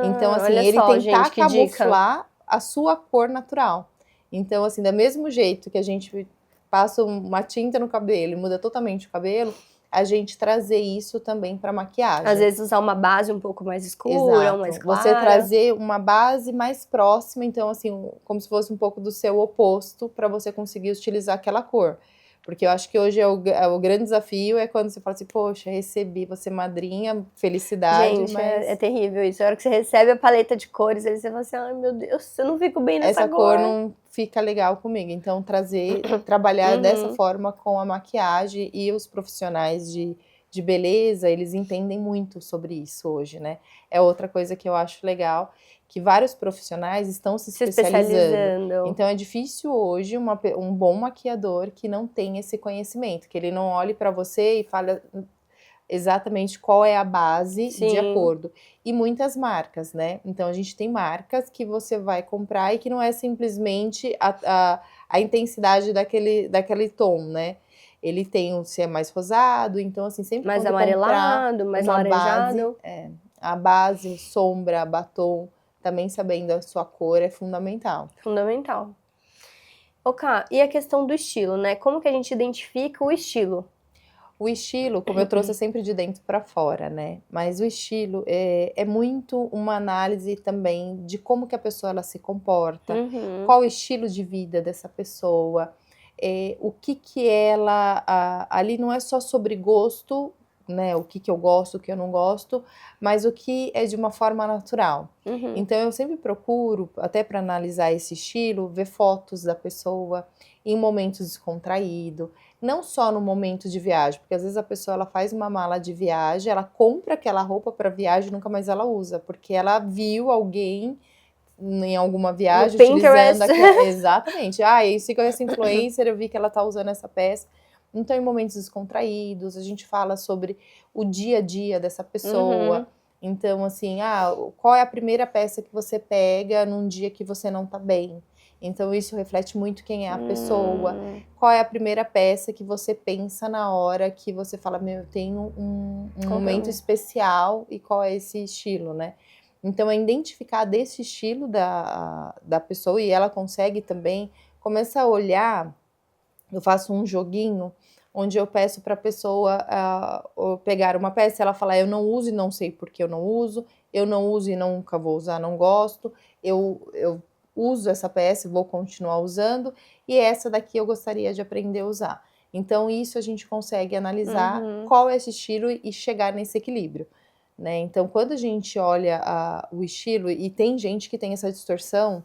Então, assim, olha ele só, tentar gente, que dica. camuflar a sua cor natural. Então, assim, do mesmo jeito que a gente passa uma tinta no cabelo e muda totalmente o cabelo, a gente trazer isso também para maquiagem. Às vezes usar uma base um pouco mais escura, Exato. mais clara. Você trazer uma base mais próxima, então assim, como se fosse um pouco do seu oposto, para você conseguir utilizar aquela cor. Porque eu acho que hoje o grande desafio é quando você fala assim, poxa, recebi, você madrinha, felicidade, gente, mas... é terrível isso. A hora que você recebe a paleta de cores, aí você fala assim, ai meu Deus, eu não fico bem nessa essa cor não fica legal comigo. Então, trabalhar dessa forma com a maquiagem, e os profissionais de beleza, eles entendem muito sobre isso hoje, né? É outra coisa que eu acho legal, que vários profissionais estão se especializando. Então, é difícil hoje um bom maquiador que não tem esse conhecimento, que ele não olhe para você e fale exatamente qual é a base de acordo. E muitas marcas, né? Então, a gente tem marcas que você vai comprar e que não é simplesmente a intensidade daquele tom, né? Ele tem, se é mais rosado, então assim, sempre mais quando amarelado, mais laranjado. A base, sombra, batom, também sabendo a sua cor é fundamental. Fundamental. Ká, e a questão do estilo, né? Como que a gente identifica o estilo? O estilo, como eu trouxe, é sempre de dentro para fora, né? Mas o estilo é muito uma análise também de como que a pessoa ela se comporta, qual o estilo de vida dessa pessoa, o que ela... ali não é só sobre gosto, né? O que eu gosto, o que eu não gosto, mas o que é de uma forma natural. Então eu sempre procuro, até para analisar esse estilo, ver fotos da pessoa em momentos descontraídos, não só no momento de viagem, porque às vezes a pessoa ela faz uma mala de viagem, ela compra aquela roupa para viagem e nunca mais ela usa, porque ela viu alguém em alguma viagem utilizando aquela... Exatamente. Eu sigo essa influencer, eu vi que ela tá usando essa peça. Então, em momentos descontraídos, a gente fala sobre o dia a dia dessa pessoa. Então, assim, qual é a primeira peça que você pega num dia que você não tá bem? Então, isso reflete muito quem é a pessoa. Qual é a primeira peça que você pensa na hora que você fala, eu tenho um momento especial, e qual é esse estilo, né? Então, é identificar desse estilo da pessoa, e ela consegue também começar a olhar. Eu faço um joguinho onde eu peço para a pessoa pegar uma peça, ela fala, eu não uso e não sei por que eu não uso e nunca vou usar, não gosto, eu uso essa peça e vou continuar usando, e essa daqui eu gostaria de aprender a usar. Então, isso a gente consegue analisar qual é esse estilo e chegar nesse equilíbrio, né? Então, quando a gente olha o estilo, e tem gente que tem essa distorção,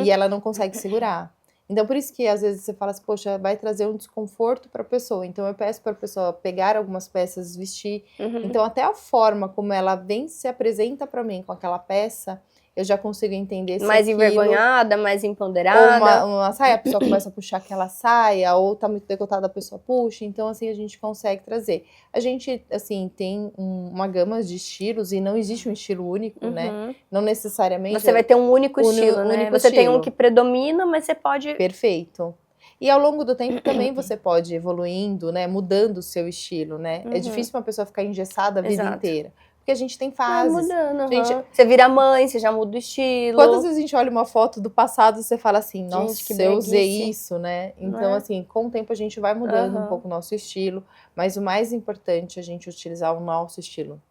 e ela não consegue segurar. Então, por isso que às vezes você fala assim, poxa, vai trazer um desconforto para a pessoa. Então, eu peço para a pessoa pegar algumas peças, vestir. Então, até a forma como ela vem se apresenta para mim com aquela peça, eu já consigo entender se mais envergonhada, mais empoderada. Ou uma saia, a pessoa começa a puxar aquela saia, ou tá muito decotada, a pessoa puxa. Então, assim, a gente consegue trazer. A gente, assim, tem uma gama de estilos, e não existe um estilo único, né? Não necessariamente... Você vai ter um único estilo, né? Você tem um que predomina, mas você pode... Perfeito. E ao longo do tempo também você pode ir evoluindo, né? Mudando o seu estilo, né? É difícil uma pessoa ficar engessada a vida inteira. Porque a gente tem fases. Mudando, Você vira mãe, você já muda o estilo. Quantas vezes a gente olha uma foto do passado e você fala assim, nossa, eu usei isso, né? Então, assim, com o tempo a gente vai mudando um pouco o nosso estilo, mas o mais importante é a gente utilizar o nosso estilo.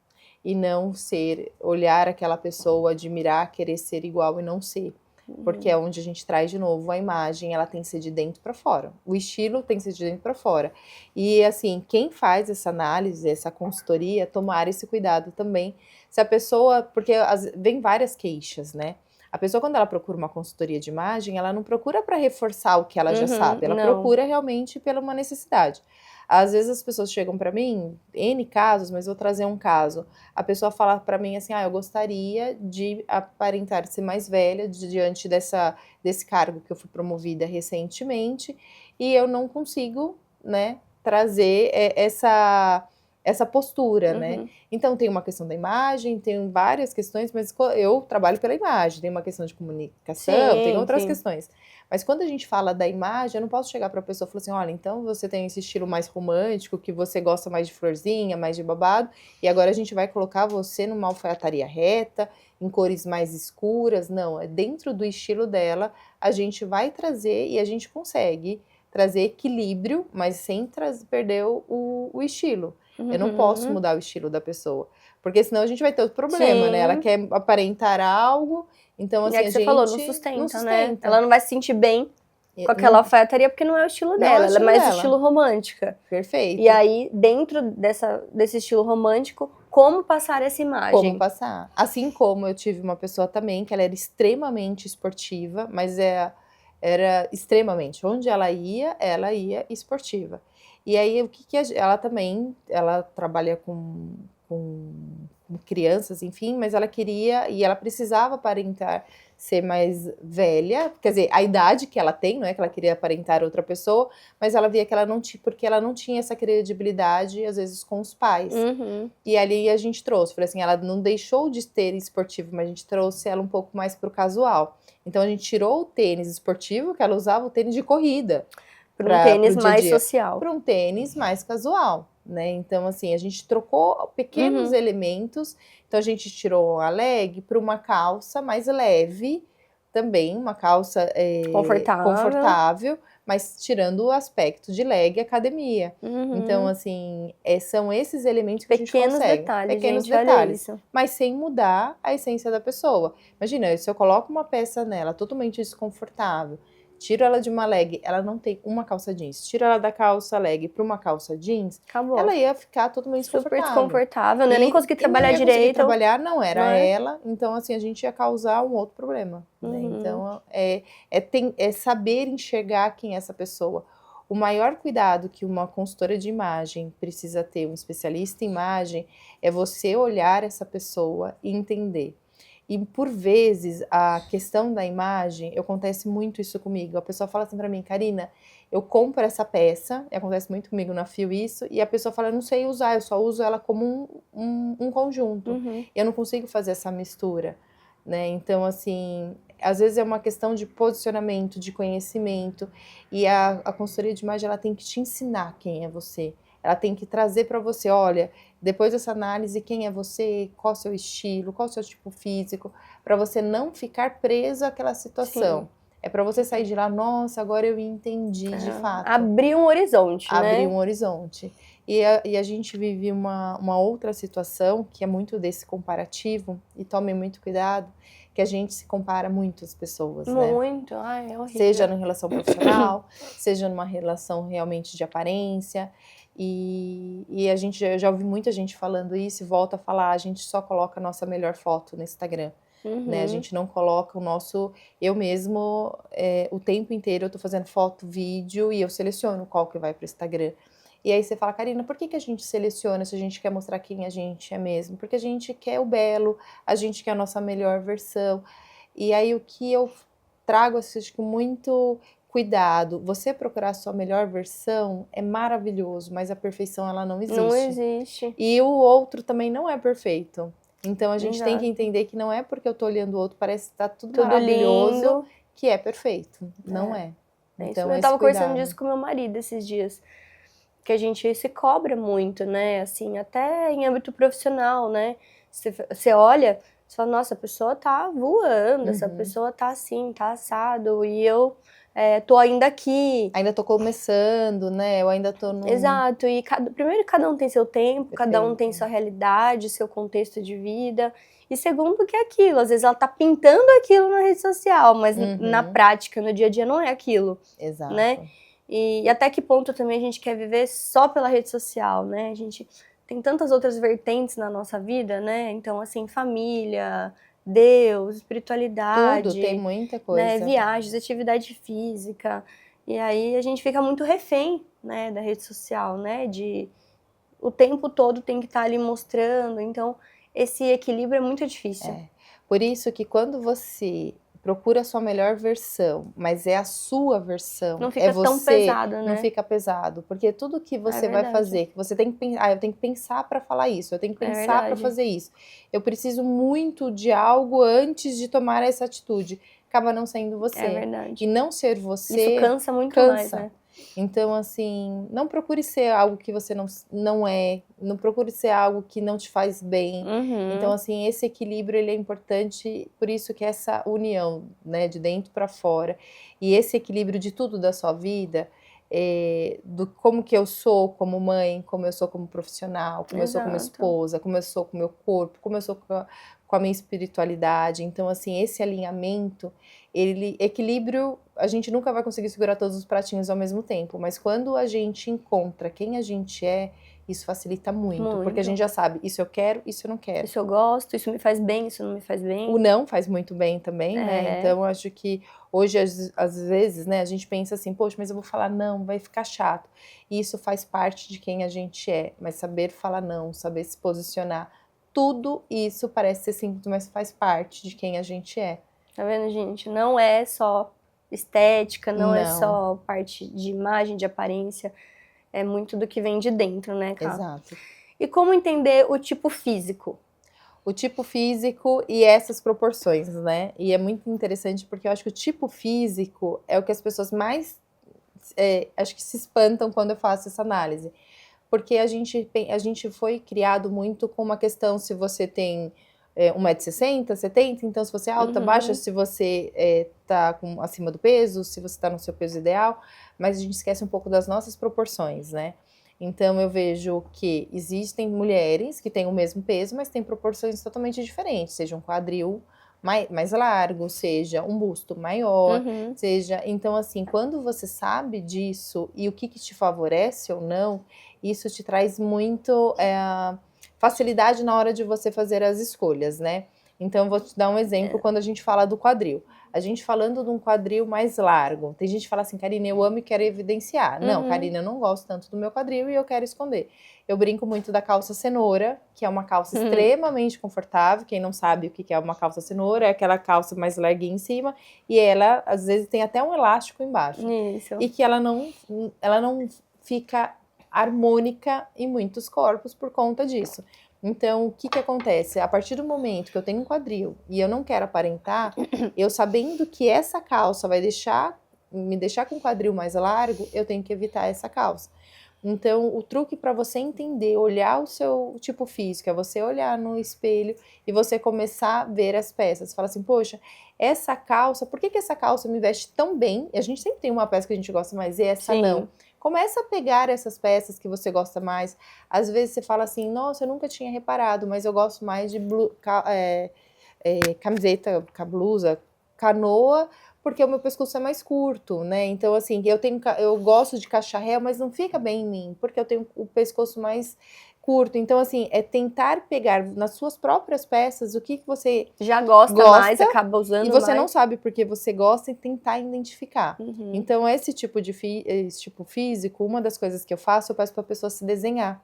E não olhar aquela pessoa, admirar, querer ser igual e não ser. Porque é onde a gente traz de novo a imagem, ela tem que ser de dentro para fora. O estilo tem que ser de dentro para fora. E assim, quem faz essa análise, essa consultoria, tomar esse cuidado também. Se a pessoa, porque vem várias queixas, né? A pessoa, quando ela procura uma consultoria de imagem, ela não procura para reforçar o que ela já sabe, ela procura realmente pela uma necessidade. Às vezes as pessoas chegam para mim, N casos, mas vou trazer um caso. A pessoa fala para mim assim, eu gostaria de aparentar ser mais velha diante desse cargo que eu fui promovida recentemente, e eu não consigo, né, trazer essa postura, né? Então tem uma questão da imagem, tem várias questões, mas eu trabalho pela imagem, tem uma questão de comunicação, tem outras questões. Mas quando a gente fala da imagem, eu não posso chegar para a pessoa e falar assim, olha, então você tem esse estilo mais romântico, que você gosta mais de florzinha, mais de babado, e agora a gente vai colocar você numa alfaiataria reta, em cores mais escuras. Não, é dentro do estilo dela, a gente vai trazer e a gente consegue trazer equilíbrio, mas sem perder o estilo. Eu não posso mudar o estilo da pessoa, porque senão a gente vai ter outro problema, né? Ela quer aparentar algo, então assim, a gente... você falou, não sustenta, né? Ela não vai se sentir bem com aquela alfaiataria, porque não é o estilo dela, ela é mais o estilo romântica. Perfeito. E aí, dentro desse estilo romântico, como passar essa imagem? Como passar. Assim como eu tive uma pessoa também, que ela era extremamente esportiva, mas era extremamente. Onde ela ia esportiva. E aí, ela também, ela trabalha com crianças, enfim, mas ela queria, e ela precisava aparentar ser mais velha, quer dizer, a idade que ela tem, não é que ela queria aparentar outra pessoa, mas ela via que ela não tinha, porque ela não tinha essa credibilidade, às vezes, com os pais. E ali a gente trouxe, falei assim, ela não deixou de ter esportivo, mas a gente trouxe ela um pouco mais pro casual. Então a gente tirou o tênis esportivo, que ela usava o tênis de corrida. Para um tênis mais social. Para um tênis mais casual, né? Então, assim, a gente trocou pequenos elementos. Então, a gente tirou a leg para uma calça mais leve, também, uma calça confortável, mas tirando o aspecto de leg e academia. Então, assim, são esses elementos que a gente consegue. Pequenos detalhes, mas sem mudar a essência da pessoa. Imagina, se eu coloco uma peça nela totalmente desconfortável, tiro ela de uma leg, ela não tem uma calça jeans. Tiro ela da calça leg para uma calça jeans, acabou. Ela ia ficar totalmente super desconfortável, né? Nem conseguir trabalhar direito. Trabalhar não era ela, então assim a gente ia causar um outro problema. Né? Então é saber enxergar quem é essa pessoa. O maior cuidado que uma consultora de imagem precisa ter, um especialista em imagem, é você olhar essa pessoa e entender. E, por vezes, a questão da imagem, acontece muito isso comigo. A pessoa fala assim pra mim, Karina, eu compro essa peça, e acontece muito comigo na Fio isso, e a pessoa fala, eu não sei usar, eu só uso ela como um conjunto. Eu não consigo fazer essa mistura, né? Então, assim, às vezes é uma questão de posicionamento, de conhecimento, e a consultoria de imagem, ela tem que te ensinar quem é você. Ela tem que trazer para você, olha, depois dessa análise, quem é você, qual é o seu estilo, qual é o seu tipo físico, para você não ficar preso àquela situação. Sim. É para você sair de lá, nossa, agora eu entendi de fato. Abrir um horizonte, né? Abrir um horizonte. E a gente vive uma outra situação, que é muito desse comparativo, e tomem muito cuidado, que a gente se compara muito às pessoas, né? Muito, ai, é horrível. Seja numa relação profissional, seja numa relação realmente de aparência. E a gente já ouvi muita gente falando isso e volta a falar, a gente só coloca a nossa melhor foto no Instagram, né? A gente não coloca o nosso... Eu mesmo, o tempo inteiro eu tô fazendo foto, vídeo e eu seleciono qual que vai pro Instagram. E aí você fala, Karina, por que a gente seleciona se a gente quer mostrar quem a gente é mesmo? Porque a gente quer o belo, a gente quer a nossa melhor versão. E aí o que eu trago, acho que muito... Cuidado, você procurar a sua melhor versão é maravilhoso, mas a perfeição ela não existe. Não existe. E o outro também não é perfeito. Então a gente tem que entender que não é porque eu tô olhando o outro, parece que tá tudo maravilhoso, lindo, que é perfeito. Não é. Então, eu tava conversando disso com meu marido esses dias. Que a gente se cobra muito, né? Assim, até em âmbito profissional, né? Você olha, você fala, nossa, a pessoa tá voando, essa pessoa tá assim, tá assado, e eu... tô ainda aqui. Ainda tô começando, né? Eu ainda tô no... Exato, e primeiro cada um tem seu tempo, cada um tem sua realidade, seu contexto de vida. E segundo que é aquilo, às vezes ela tá pintando aquilo na rede social, mas na prática, no dia a dia não é aquilo. Exato. Né? E até que ponto também a gente quer viver só pela rede social, né? A gente tem tantas outras vertentes na nossa vida, né? Então, assim, família... Deus, espiritualidade. Tudo, tem muita coisa. Né, viagens, atividade física. E aí a gente fica muito refém, né, da rede social, né? O tempo todo tem que estar ali mostrando. Então, esse equilíbrio é muito difícil. Por isso que quando você procura a sua melhor versão, mas é a sua versão. Não fica tão pesado, né? Não fica pesado, porque tudo que você vai fazer, que você tem que pensar, eu tenho que pensar para falar isso, eu tenho que pensar para fazer isso. Eu preciso muito de algo antes de tomar essa atitude. Acaba não sendo você. É verdade. E não ser você... Isso cansa muito mais, né? Então, assim, não procure ser algo que você não é, não procure ser algo que não te faz bem. Então, assim, esse equilíbrio, ele é importante, por isso que essa união, né, de dentro para fora, e esse equilíbrio de tudo da sua vida, do como que eu sou como mãe, como eu sou como profissional, como eu sou como esposa, como eu sou com o meu corpo, como eu sou com a minha espiritualidade. Então, assim, esse alinhamento, equilíbrio, a gente nunca vai conseguir segurar todos os pratinhos ao mesmo tempo, mas quando a gente encontra quem a gente é, isso facilita muito, porque a gente já sabe, isso eu quero, isso eu não quero. Isso eu gosto, isso me faz bem, isso não me faz bem. O não faz muito bem também, né? Então, eu acho que hoje, às vezes, né, a gente pensa assim, poxa, mas eu vou falar não, vai ficar chato. E isso faz parte de quem a gente é, mas saber falar não, saber se posicionar, tudo isso parece ser simples, mas faz parte de quem a gente é. Tá vendo, gente? Não é só estética, não é só parte de imagem, de aparência. É muito do que vem de dentro, né, Ká? Exato. E como entender o tipo físico? O tipo físico e essas proporções, né? E é muito interessante porque eu acho que o tipo físico é o que as pessoas mais, acho que se espantam quando eu faço essa análise. Porque a gente foi criado muito com uma questão, se você tem 1,60 m, 70, então se você é alta, baixa, se você tá acima do peso, se você tá no seu peso ideal, mas a gente esquece um pouco das nossas proporções, né? Então eu vejo que existem mulheres que têm o mesmo peso, mas têm proporções totalmente diferentes, seja um quadril mais largo, seja um busto maior, seja... Então, assim, quando você sabe disso e o que te favorece ou não, isso te traz muito facilidade na hora de você fazer as escolhas, né? Então, vou te dar um exemplo quando a gente fala do quadril. A gente falando de um quadril mais largo. Tem gente que fala assim, Karina, eu amo e quero evidenciar. Não, Karina, eu não gosto tanto do meu quadril e eu quero esconder. Eu brinco muito da calça cenoura, que é uma calça extremamente confortável. Quem não sabe o que é uma calça cenoura, é aquela calça mais larguinha em cima e ela, às vezes, tem até um elástico embaixo. Isso. E que ela não fica harmônica em muitos corpos por conta disso. Então, o que acontece? A partir do momento que eu tenho um quadril e eu não quero aparentar, eu sabendo que essa calça vai me deixar com o quadril mais largo, eu tenho que evitar essa calça. Então, o truque para você entender, olhar o seu tipo físico, é você olhar no espelho e você começar a ver as peças. Fala assim, poxa, essa calça, por que essa calça me veste tão bem? E a gente sempre tem uma peça que a gente gosta mais e essa não. Começa a pegar essas peças que você gosta mais. Às vezes você fala assim, nossa, eu nunca tinha reparado, mas eu gosto mais de camiseta, blusa, canoa, porque o meu pescoço é mais curto, né? Então, assim, eu gosto de cacharel, mas não fica bem em mim, porque eu tenho o pescoço mais curto. Então, assim, é tentar pegar nas suas próprias peças o que você já gosta mais, acaba usando mais. E você não sabe porque você gosta e tentar identificar. Então, esse tipo físico, uma das coisas que eu faço, eu peço para a pessoa se desenhar.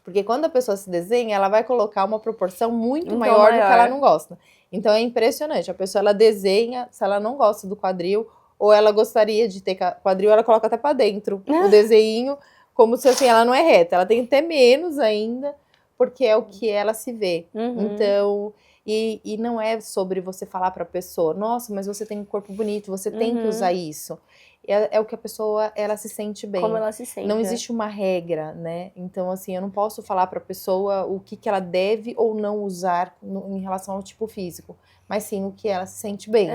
Porque quando a pessoa se desenha, ela vai colocar uma proporção muito maior do que ela não gosta. Então, é impressionante. A pessoa, ela desenha, se ela não gosta do quadril, ou ela gostaria de ter quadril, ela coloca até para dentro o desenho, como se assim, ela não é reta. Ela tem até menos ainda, porque é o que ela se vê. Então, e não é sobre você falar para a pessoa, nossa, mas você tem um corpo bonito, você tem que usar isso. É o que a pessoa, ela se sente bem. Como ela se sente. Não existe uma regra, né? Então, assim, eu não posso falar para a pessoa o que ela deve ou não usar em relação ao tipo físico, mas sim o que ela se sente bem.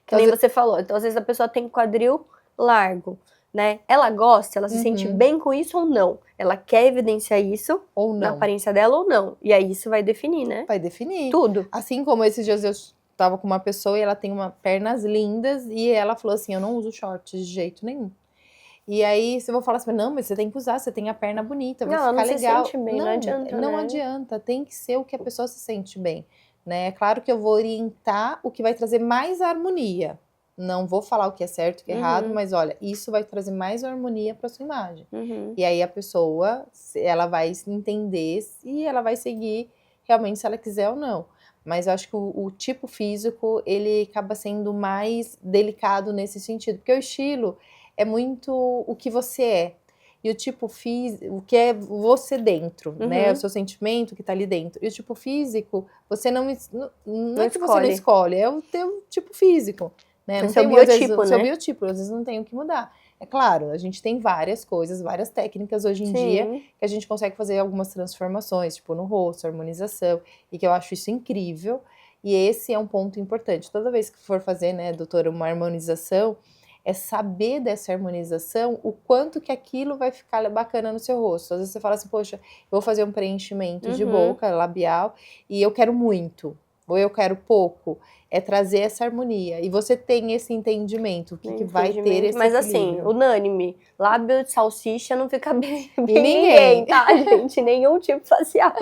Que nem você falou. Então, às vezes a pessoa tem quadril largo, né? Ela gosta, ela se sente bem com isso ou não? Ela quer evidenciar isso ou não, na aparência dela ou não? E aí isso vai definir, né? Vai definir. Tudo. Assim como esses dias eu tava com uma pessoa e ela tem pernas lindas e ela falou assim, eu não uso shorts de jeito nenhum. E aí você vai falar assim, não, mas você tem que usar, você tem a perna bonita, vai ficar legal. Não se sente bem, não adianta, Não adianta, tem que ser o que a pessoa se sente bem, né? É claro que eu vou orientar o que vai trazer mais harmonia. Não vou falar o que é certo, o que é errado, mas olha, isso vai trazer mais harmonia para sua imagem. E aí a pessoa, ela vai entender e ela vai seguir realmente se ela quiser ou não. Mas eu acho que o tipo físico, ele acaba sendo mais delicado nesse sentido. Porque o estilo é muito o que você é. E o tipo físico, o que é você dentro, né? O seu sentimento que tá ali dentro. E o tipo físico, você não é que você não escolhe, é o teu tipo físico, né? Não seu tem, às vezes, biotipo, seu né? biotipo, às vezes não tem o que mudar. É claro, a gente tem várias coisas, várias técnicas hoje em dia que a gente consegue fazer algumas transformações, tipo no rosto, harmonização, e que eu acho isso incrível. E esse é um ponto importante. Toda vez que for fazer, né, doutora, uma harmonização, é saber dessa harmonização, o quanto que aquilo vai ficar bacana no seu rosto. Às vezes você fala assim, poxa, eu vou fazer um preenchimento de boca, labial, e eu quero muito, ou eu quero pouco. É trazer essa harmonia. E você tem esse entendimento, o que vai ter esse Mas equilíbrio. assim, unânime, lábio de salsicha não fica bem ninguém, tá, gente? Nenhum tipo facial.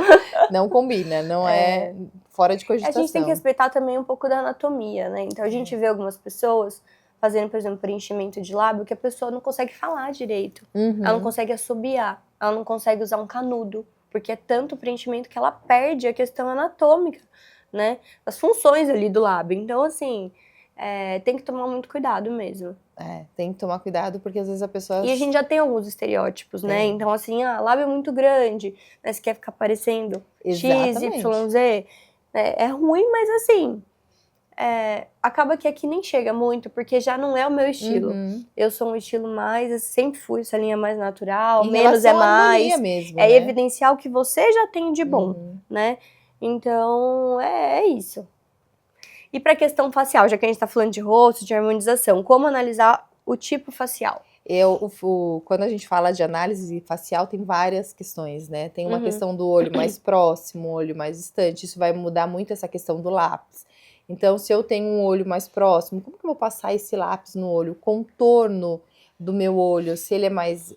Não combina, não é fora de cogitação. A gente tem que respeitar também um pouco da anatomia, né? Então a gente vê algumas pessoas fazendo, por exemplo, preenchimento de lábio que a pessoa não consegue falar direito. Ela não consegue assobiar, ela não consegue usar um canudo, porque é tanto preenchimento que ela perde a questão anatômica, né? As funções ali do lábio. Então, assim, tem que tomar muito cuidado mesmo. Tem que tomar cuidado, porque às vezes a pessoa... E a gente já tem alguns estereótipos, né? Então, assim, lábio é muito grande, né? Você quer ficar parecendo X, Y, Z. É ruim, mas assim... acaba que aqui nem chega muito, porque já não é o meu estilo. Eu sou um estilo mais, sempre fui essa linha mais natural, menos é mais. Mesmo, né? Evidenciar o que você já tem de bom, né? Então, é isso. E pra questão facial, já que a gente tá falando de rosto, de harmonização, como analisar o tipo facial? Quando a gente fala de análise facial, tem várias questões, né? Tem uma questão do olho mais próximo, olho mais distante. Isso vai mudar muito essa questão do lápis. Então, se eu tenho um olho mais próximo, como que eu vou passar esse lápis no olho? O contorno do meu olho, se ele é mais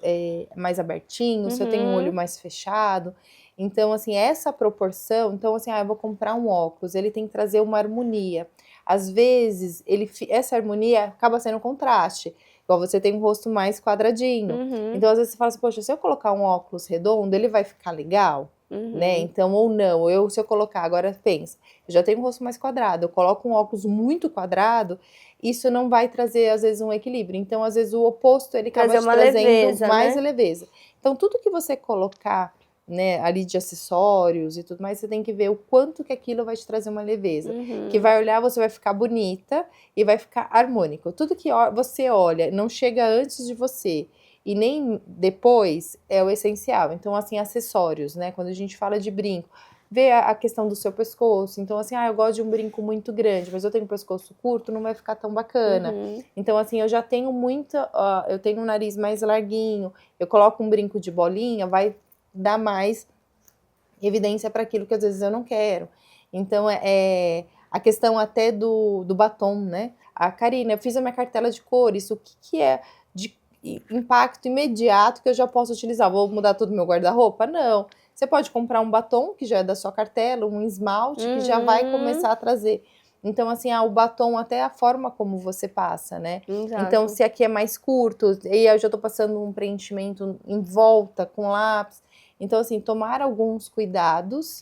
abertinho, se eu tenho um olho mais fechado. Então, assim, essa proporção... Então, assim, eu vou comprar um óculos, ele tem que trazer uma harmonia. Às vezes, essa harmonia acaba sendo um contraste. Igual você tem um rosto mais quadradinho. Então, às vezes você fala assim, poxa, se eu colocar um óculos redondo, ele vai ficar legal? Né? Então, ou não. Se eu colocar, agora pensa, eu já tenho um rosto mais quadrado, eu coloco um óculos muito quadrado, isso não vai trazer, às vezes, um equilíbrio. Então, às vezes, o oposto, ele acaba te trazendo mais leveza. Então, tudo que você colocar, né, ali de acessórios e tudo mais, você tem que ver o quanto que aquilo vai te trazer uma leveza. Que vai olhar, você vai ficar bonita e vai ficar harmônico. Tudo que você olha, não chega antes de você e nem depois, é o essencial. Então, assim, acessórios, né? Quando a gente fala de brinco, vê a questão do seu pescoço. Então, assim, eu gosto de um brinco muito grande, mas eu tenho um pescoço curto, não vai ficar tão bacana. Então, assim, eu já tenho eu tenho um nariz mais larguinho, eu coloco um brinco de bolinha, vai dar mais evidência para aquilo que às vezes eu não quero. Então, a questão até do batom, né? Karina, eu fiz a minha cartela de cores, o que é de impacto imediato que eu já posso utilizar? Vou mudar todo o meu guarda-roupa? Não. Você pode comprar um batom, que já é da sua cartela, um esmalte, que já vai começar a trazer. Então, assim, o batom, até a forma como você passa, né? Exato. Então, se aqui é mais curto, e eu já tô passando um preenchimento em volta, com lápis. Então, assim, tomar alguns cuidados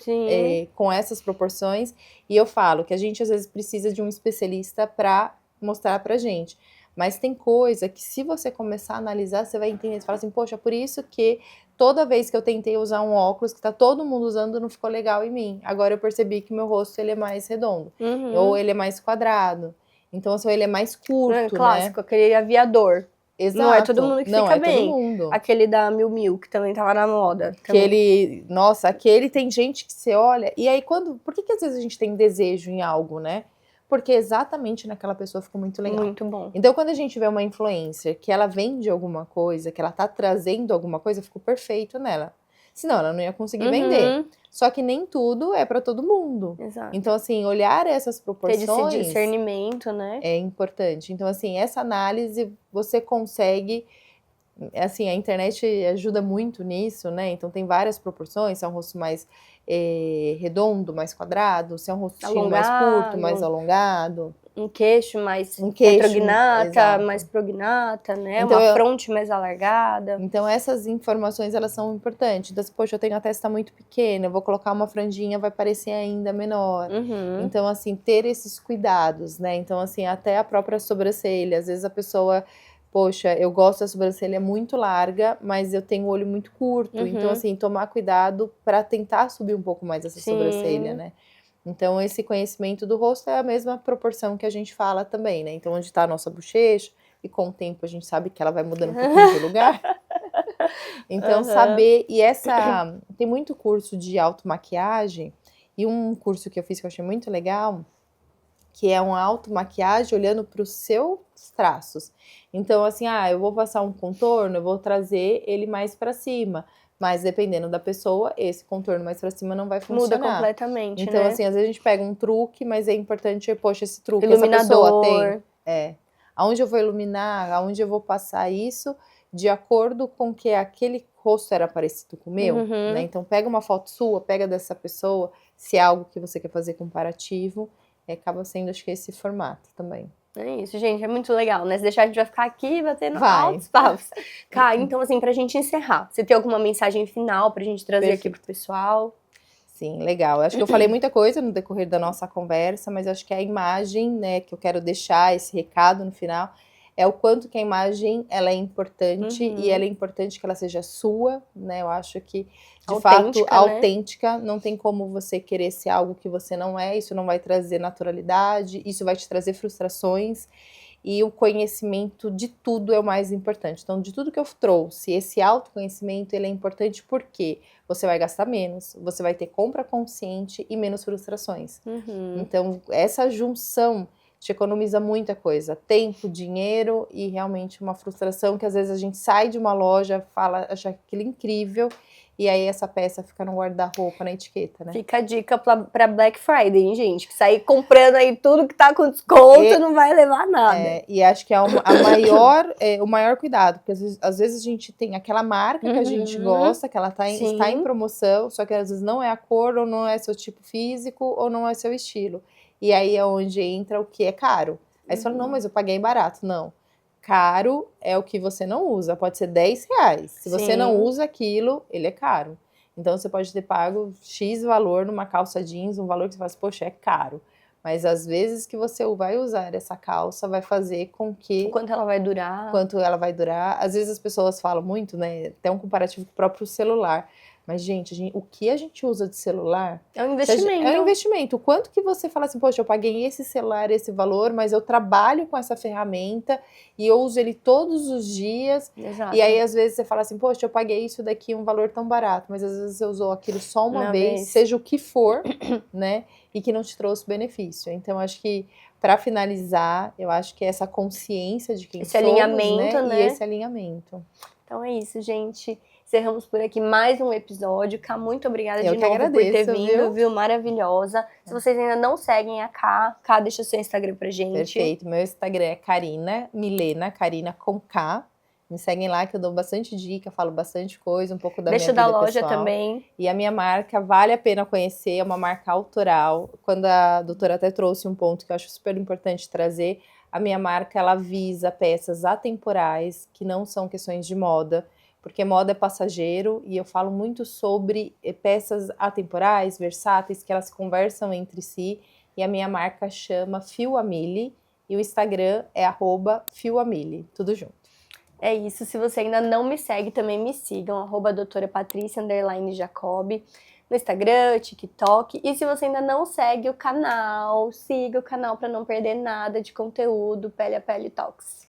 com essas proporções. E eu falo que a gente, às vezes, precisa de um especialista para mostrar pra gente. Mas tem coisa que, se você começar a analisar, você vai entender. Você fala assim, poxa, por isso que toda vez que eu tentei usar um óculos que tá todo mundo usando, não ficou legal em mim. Agora eu percebi que meu rosto, ele é mais redondo. Ou ele é mais quadrado. Então, assim, ele é mais curto, clássico, aquele aviador. Exato. Não é todo mundo que fica bem. Todo mundo. Aquele da Miu Miu, que também tava na moda. Nossa, aquele tem gente que você olha... E aí, por que às vezes a gente tem desejo em algo, né? Porque exatamente naquela pessoa ficou muito legal. Muito bom. Então, quando a gente vê uma influencer que ela vende alguma coisa, que ela tá trazendo alguma coisa, ficou perfeito nela. Senão, ela não ia conseguir vender. Só que nem tudo é para todo mundo. Exato. Então, assim, olhar essas proporções... Ter esse discernimento, né? É importante. Então, assim, essa análise você consegue... Assim, a internet ajuda muito nisso, né? Então, tem várias proporções. Se é um rosto mais redondo, mais quadrado. Se é um rostinho mais curto, mais alongado. Um queixo mais queixo, retrognata, exato. mais prognata, né? Então, uma fronte mais alargada. Então essas informações, elas são importantes. Então, poxa, eu tenho a testa muito pequena, eu vou colocar uma franjinha, vai parecer ainda menor. Então, assim, ter esses cuidados, né? Então, assim, até a própria sobrancelha. Às vezes a pessoa, poxa, eu gosto da sobrancelha muito larga, mas eu tenho o olho muito curto. Então, assim, tomar cuidado para tentar subir um pouco mais essa sobrancelha, né? Então, esse conhecimento do rosto é a mesma proporção que a gente fala também, né? Então, onde está a nossa bochecha, e com o tempo a gente sabe que ela vai mudando um pouquinho de lugar. Então, saber... E tem muito curso de automaquiagem, e um curso que eu fiz que eu achei muito legal, que é uma automaquiagem olhando para os seus traços. Então, assim, eu vou passar um contorno, eu vou trazer ele mais para cima. Mas dependendo da pessoa, esse contorno mais pra cima não vai funcionar. Muda completamente, então, né? assim, às vezes a gente pega um truque, mas é importante, poxa, esse truque Iluminador. essa pessoa tem. Aonde eu vou iluminar, aonde eu vou passar isso, de acordo com que aquele rosto era parecido com o meu, né? Então, pega uma foto sua, pega dessa pessoa, se é algo que você quer fazer comparativo, acaba sendo, acho que, esse formato também. É isso, gente, é muito legal, né? Se deixar, a gente vai ficar aqui batendo altos papos. Cá, então, assim, pra gente encerrar, você tem alguma mensagem final pra gente trazer aqui pro pessoal? Sim, legal. Acho que eu falei muita coisa no decorrer da nossa conversa, mas acho que a imagem, né, que eu quero deixar esse recado no final, é o quanto que a imagem, ela é importante, e ela é importante que ela seja sua, né? Eu acho que, de fato, autêntica, não tem como você querer ser algo que você não é, isso não vai trazer naturalidade, isso vai te trazer frustrações, e o conhecimento de tudo é o mais importante. Então, de tudo que eu trouxe, esse autoconhecimento, ele é importante porque você vai gastar menos, você vai ter compra consciente e menos frustrações. Então, essa junção te economiza muita coisa, tempo, dinheiro e realmente uma frustração que às vezes a gente sai de uma loja, acha aquilo incrível, e aí essa peça fica no guarda-roupa, na etiqueta, né? Fica a dica pra Black Friday, hein, gente? Que sair comprando aí tudo que tá com desconto não vai levar nada. E acho que é o maior cuidado, porque às vezes a gente tem aquela marca que a gente gosta, que ela está em promoção, só que às vezes não é a cor, ou não é seu tipo físico, ou não é seu estilo. E aí é onde entra o que é caro. Aí você fala, não, mas eu paguei barato. Não. Caro é o que você não usa. Pode ser R$10. Se você não usa aquilo, ele é caro. Então, você pode ter pago X valor numa calça jeans, um valor que você fala assim, poxa, é caro. Mas às vezes que você vai usar essa calça vai fazer com que... O quanto ela vai durar. Quanto ela vai durar. Às vezes as pessoas falam muito, né? Até um comparativo com o próprio celular. Mas, gente, o que a gente usa de celular... É um investimento. É um investimento. O quanto que você fala assim, poxa, eu paguei esse celular, esse valor, mas eu trabalho com essa ferramenta e eu uso ele todos os dias. Exato. E aí, às vezes, você fala assim, poxa, eu paguei isso daqui, um valor tão barato, mas às vezes você usou aquilo só uma vez, seja o que for, né? E que não te trouxe benefício. Então, acho que, para finalizar, eu acho que essa consciência de quem somos, alinhamento, né? E esse alinhamento. Então é isso, gente. Encerramos por aqui mais um episódio. Cá, muito obrigada de novo agradeço, por ter vindo, viu? Maravilhosa. Se vocês ainda não seguem a Cá, deixa o seu Instagram pra gente. Perfeito. Meu Instagram é Karina Milena, Karina com K. Me seguem lá que eu dou bastante dica, falo bastante coisa, um pouco da minha vida pessoal. Deixa da loja também. E a minha marca vale a pena conhecer, é uma marca autoral. Quando a doutora até trouxe um ponto que eu acho super importante trazer, a minha marca, ela visa peças atemporais, que não são questões de moda, porque moda é passageiro, e eu falo muito sobre peças atemporais, versáteis, que elas conversam entre si, e a minha marca chama Fioamille, e o Instagram é @Fioamille, tudo junto. É isso, se você ainda não me segue, também me sigam, @doutorapatricia_Jacob, no Instagram, TikTok, e se você ainda não segue o canal, siga o canal para não perder nada de conteúdo Pele a Pele Talks.